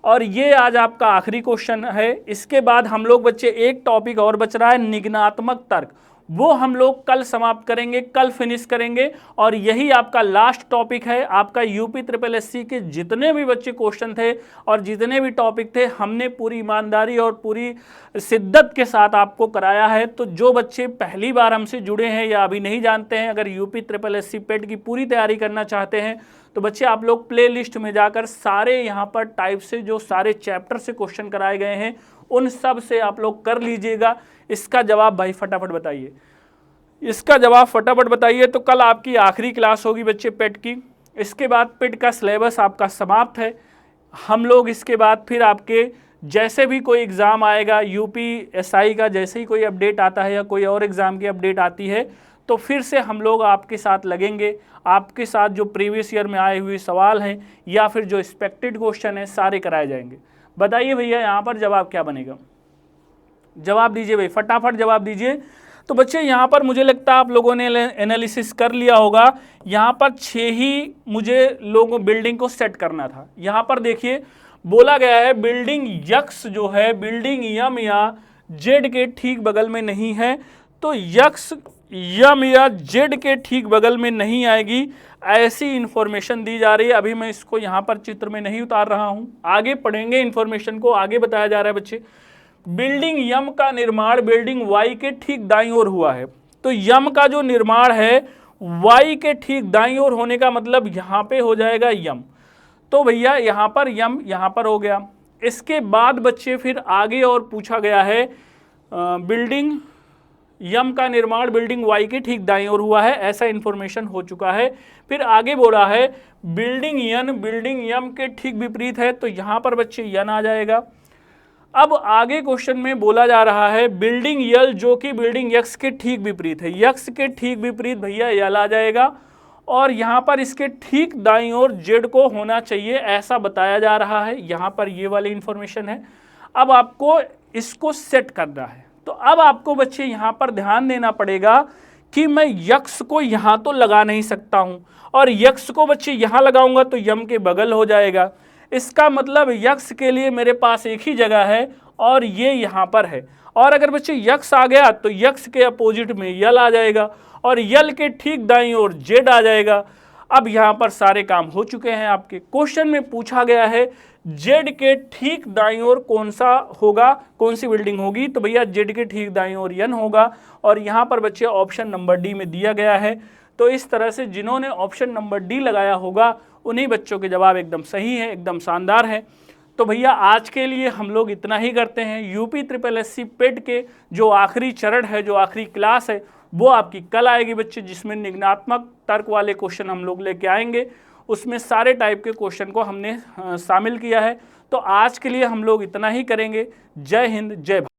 और ये आज आपका आखिरी क्वेश्चन है। इसके बाद हम लोग बच्चे एक टॉपिक और बच रहा है, निगनात्मक तर्क, वो हम लोग कल समाप्त करेंगे, कल फिनिश करेंगे। और यही आपका लास्ट टॉपिक है। आपका यूपी ट्रिपल एससी के जितने भी बच्चे क्वेश्चन थे और जितने भी टॉपिक थे, हमने पूरी ईमानदारी और पूरी शिद्दत के साथ आपको कराया है। तो जो बच्चे पहली बार हमसे जुड़े हैं या अभी नहीं जानते हैं, अगर यूपी ट्रिपल एससी पेट की पूरी तैयारी करना चाहते हैं, तो बच्चे आप लोग प्ले लिस्ट में जाकर सारे यहाँ पर टाइप से जो सारे चैप्टर से क्वेश्चन कराए गए हैं उन सब से आप लोग कर लीजिएगा। इसका जवाब भाई फटाफट बताइए, इसका जवाब फटाफट बताइए। तो कल आपकी आखिरी क्लास होगी बच्चे पेट की। इसके बाद पेट का सिलेबस आपका समाप्त है। हम लोग इसके बाद फिर आपके जैसे भी कोई एग्ज़ाम आएगा, यूपीएसआई का जैसे ही कोई अपडेट आता है या कोई और एग्ज़ाम की अपडेट आती है, तो फिर से हम लोग आपके साथ लगेंगे। आपके साथ जो प्रीवियस ईयर में आए हुए सवाल हैं या फिर जो एक्सपेक्टेड क्वेश्चन है सारे कराए जाएंगे। बताइए भैया यहाँ पर जवाब क्या बनेगा, जवाब दीजिए भाई, फटाफट जवाब दीजिए। तो बच्चे यहाँ पर मुझे लगता है आप लोगों ने एनालिसिस कर लिया होगा। यहाँ पर 6 ही मुझे लोगों बिल्डिंग को सेट करना था। यहाँ पर देखिए बोला गया है बिल्डिंग यक्स जो है बिल्डिंग यम या जेड के ठीक बगल में नहीं है। तो यक्स यम या जेड के ठीक बगल में नहीं आएगी, ऐसी इंफॉर्मेशन दी जा रही है। अभी मैं इसको यहाँ पर चित्र में नहीं उतार रहा हूँ, आगे पढ़ेंगे इंफॉर्मेशन को। आगे बताया जा रहा है बच्चे बिल्डिंग यम का निर्माण बिल्डिंग वाई के ठीक दाईं ओर हुआ है। तो यम का जो निर्माण है वाई के ठीक दाईं ओर होने का मतलब यहाँ पे हो जाएगा यम। तो भैया यहाँ पर यम यहाँ पर हो गया। इसके बाद बच्चे फिर आगे और पूछा गया है बिल्डिंग यम का निर्माण बिल्डिंग वाई के ठीक दाईं ओर हुआ है, ऐसा इंफॉर्मेशन हो चुका है। फिर आगे बोला है बिल्डिंग यन बिल्डिंग यम के ठीक विपरीत है, तो यहाँ पर बच्चे यन आ जाएगा। अब आगे क्वेश्चन में बोला जा रहा है बिल्डिंग यल जो कि बिल्डिंग यक्स के ठीक विपरीत है, यक्स के ठीक विपरीत भैया यल आ जाएगा। और यहाँ पर इसके ठीक दाईं ओर जेड को होना चाहिए, ऐसा बताया जा रहा है। यहाँ पर ये वाली इंफॉर्मेशन है। अब आपको इसको सेट करना है। तो अब आपको बच्चे यहाँ पर ध्यान देना पड़ेगा कि मैं यक्स को यहाँ तो लगा नहीं सकता हूँ, और यक्स को बच्चे यहाँ लगाऊंगा तो यम के बगल हो जाएगा। इसका मतलब यक्स के लिए मेरे पास एक ही जगह है और ये यहाँ पर है। और अगर बच्चे यक्स आ गया तो यक्स के अपोजिट में यल आ जाएगा और यल के ठीक दाईं ओर जेड आ जाएगा। अब यहाँ पर सारे काम हो चुके हैं। आपके क्वेश्चन में पूछा गया है जेड के ठीक दाईं ओर कौन सा होगा, कौन सी बिल्डिंग होगी। तो भैया जेड के ठीक दाईं ओर यन होगा, और यहाँ पर बच्चे ऑप्शन नंबर डी में दिया गया है। तो इस तरह से जिन्होंने ऑप्शन नंबर डी लगाया होगा उन्हीं बच्चों के जवाब एकदम सही है, एकदम शानदार है। तो भैया आज के लिए हम लोग इतना ही करते हैं। यूपी ट्रिपल एससी पेट के जो आखिरी चरण है, जो आखिरी क्लास है, वो आपकी कल आएगी बच्चे, जिसमें निगनात्मक तर्क वाले क्वेश्चन हम लोग लेके आएंगे। उसमें सारे टाइप के क्वेश्चन को हमने शामिल किया है। तो आज के लिए हम लोग इतना ही करेंगे। जय हिंद, जय भारत।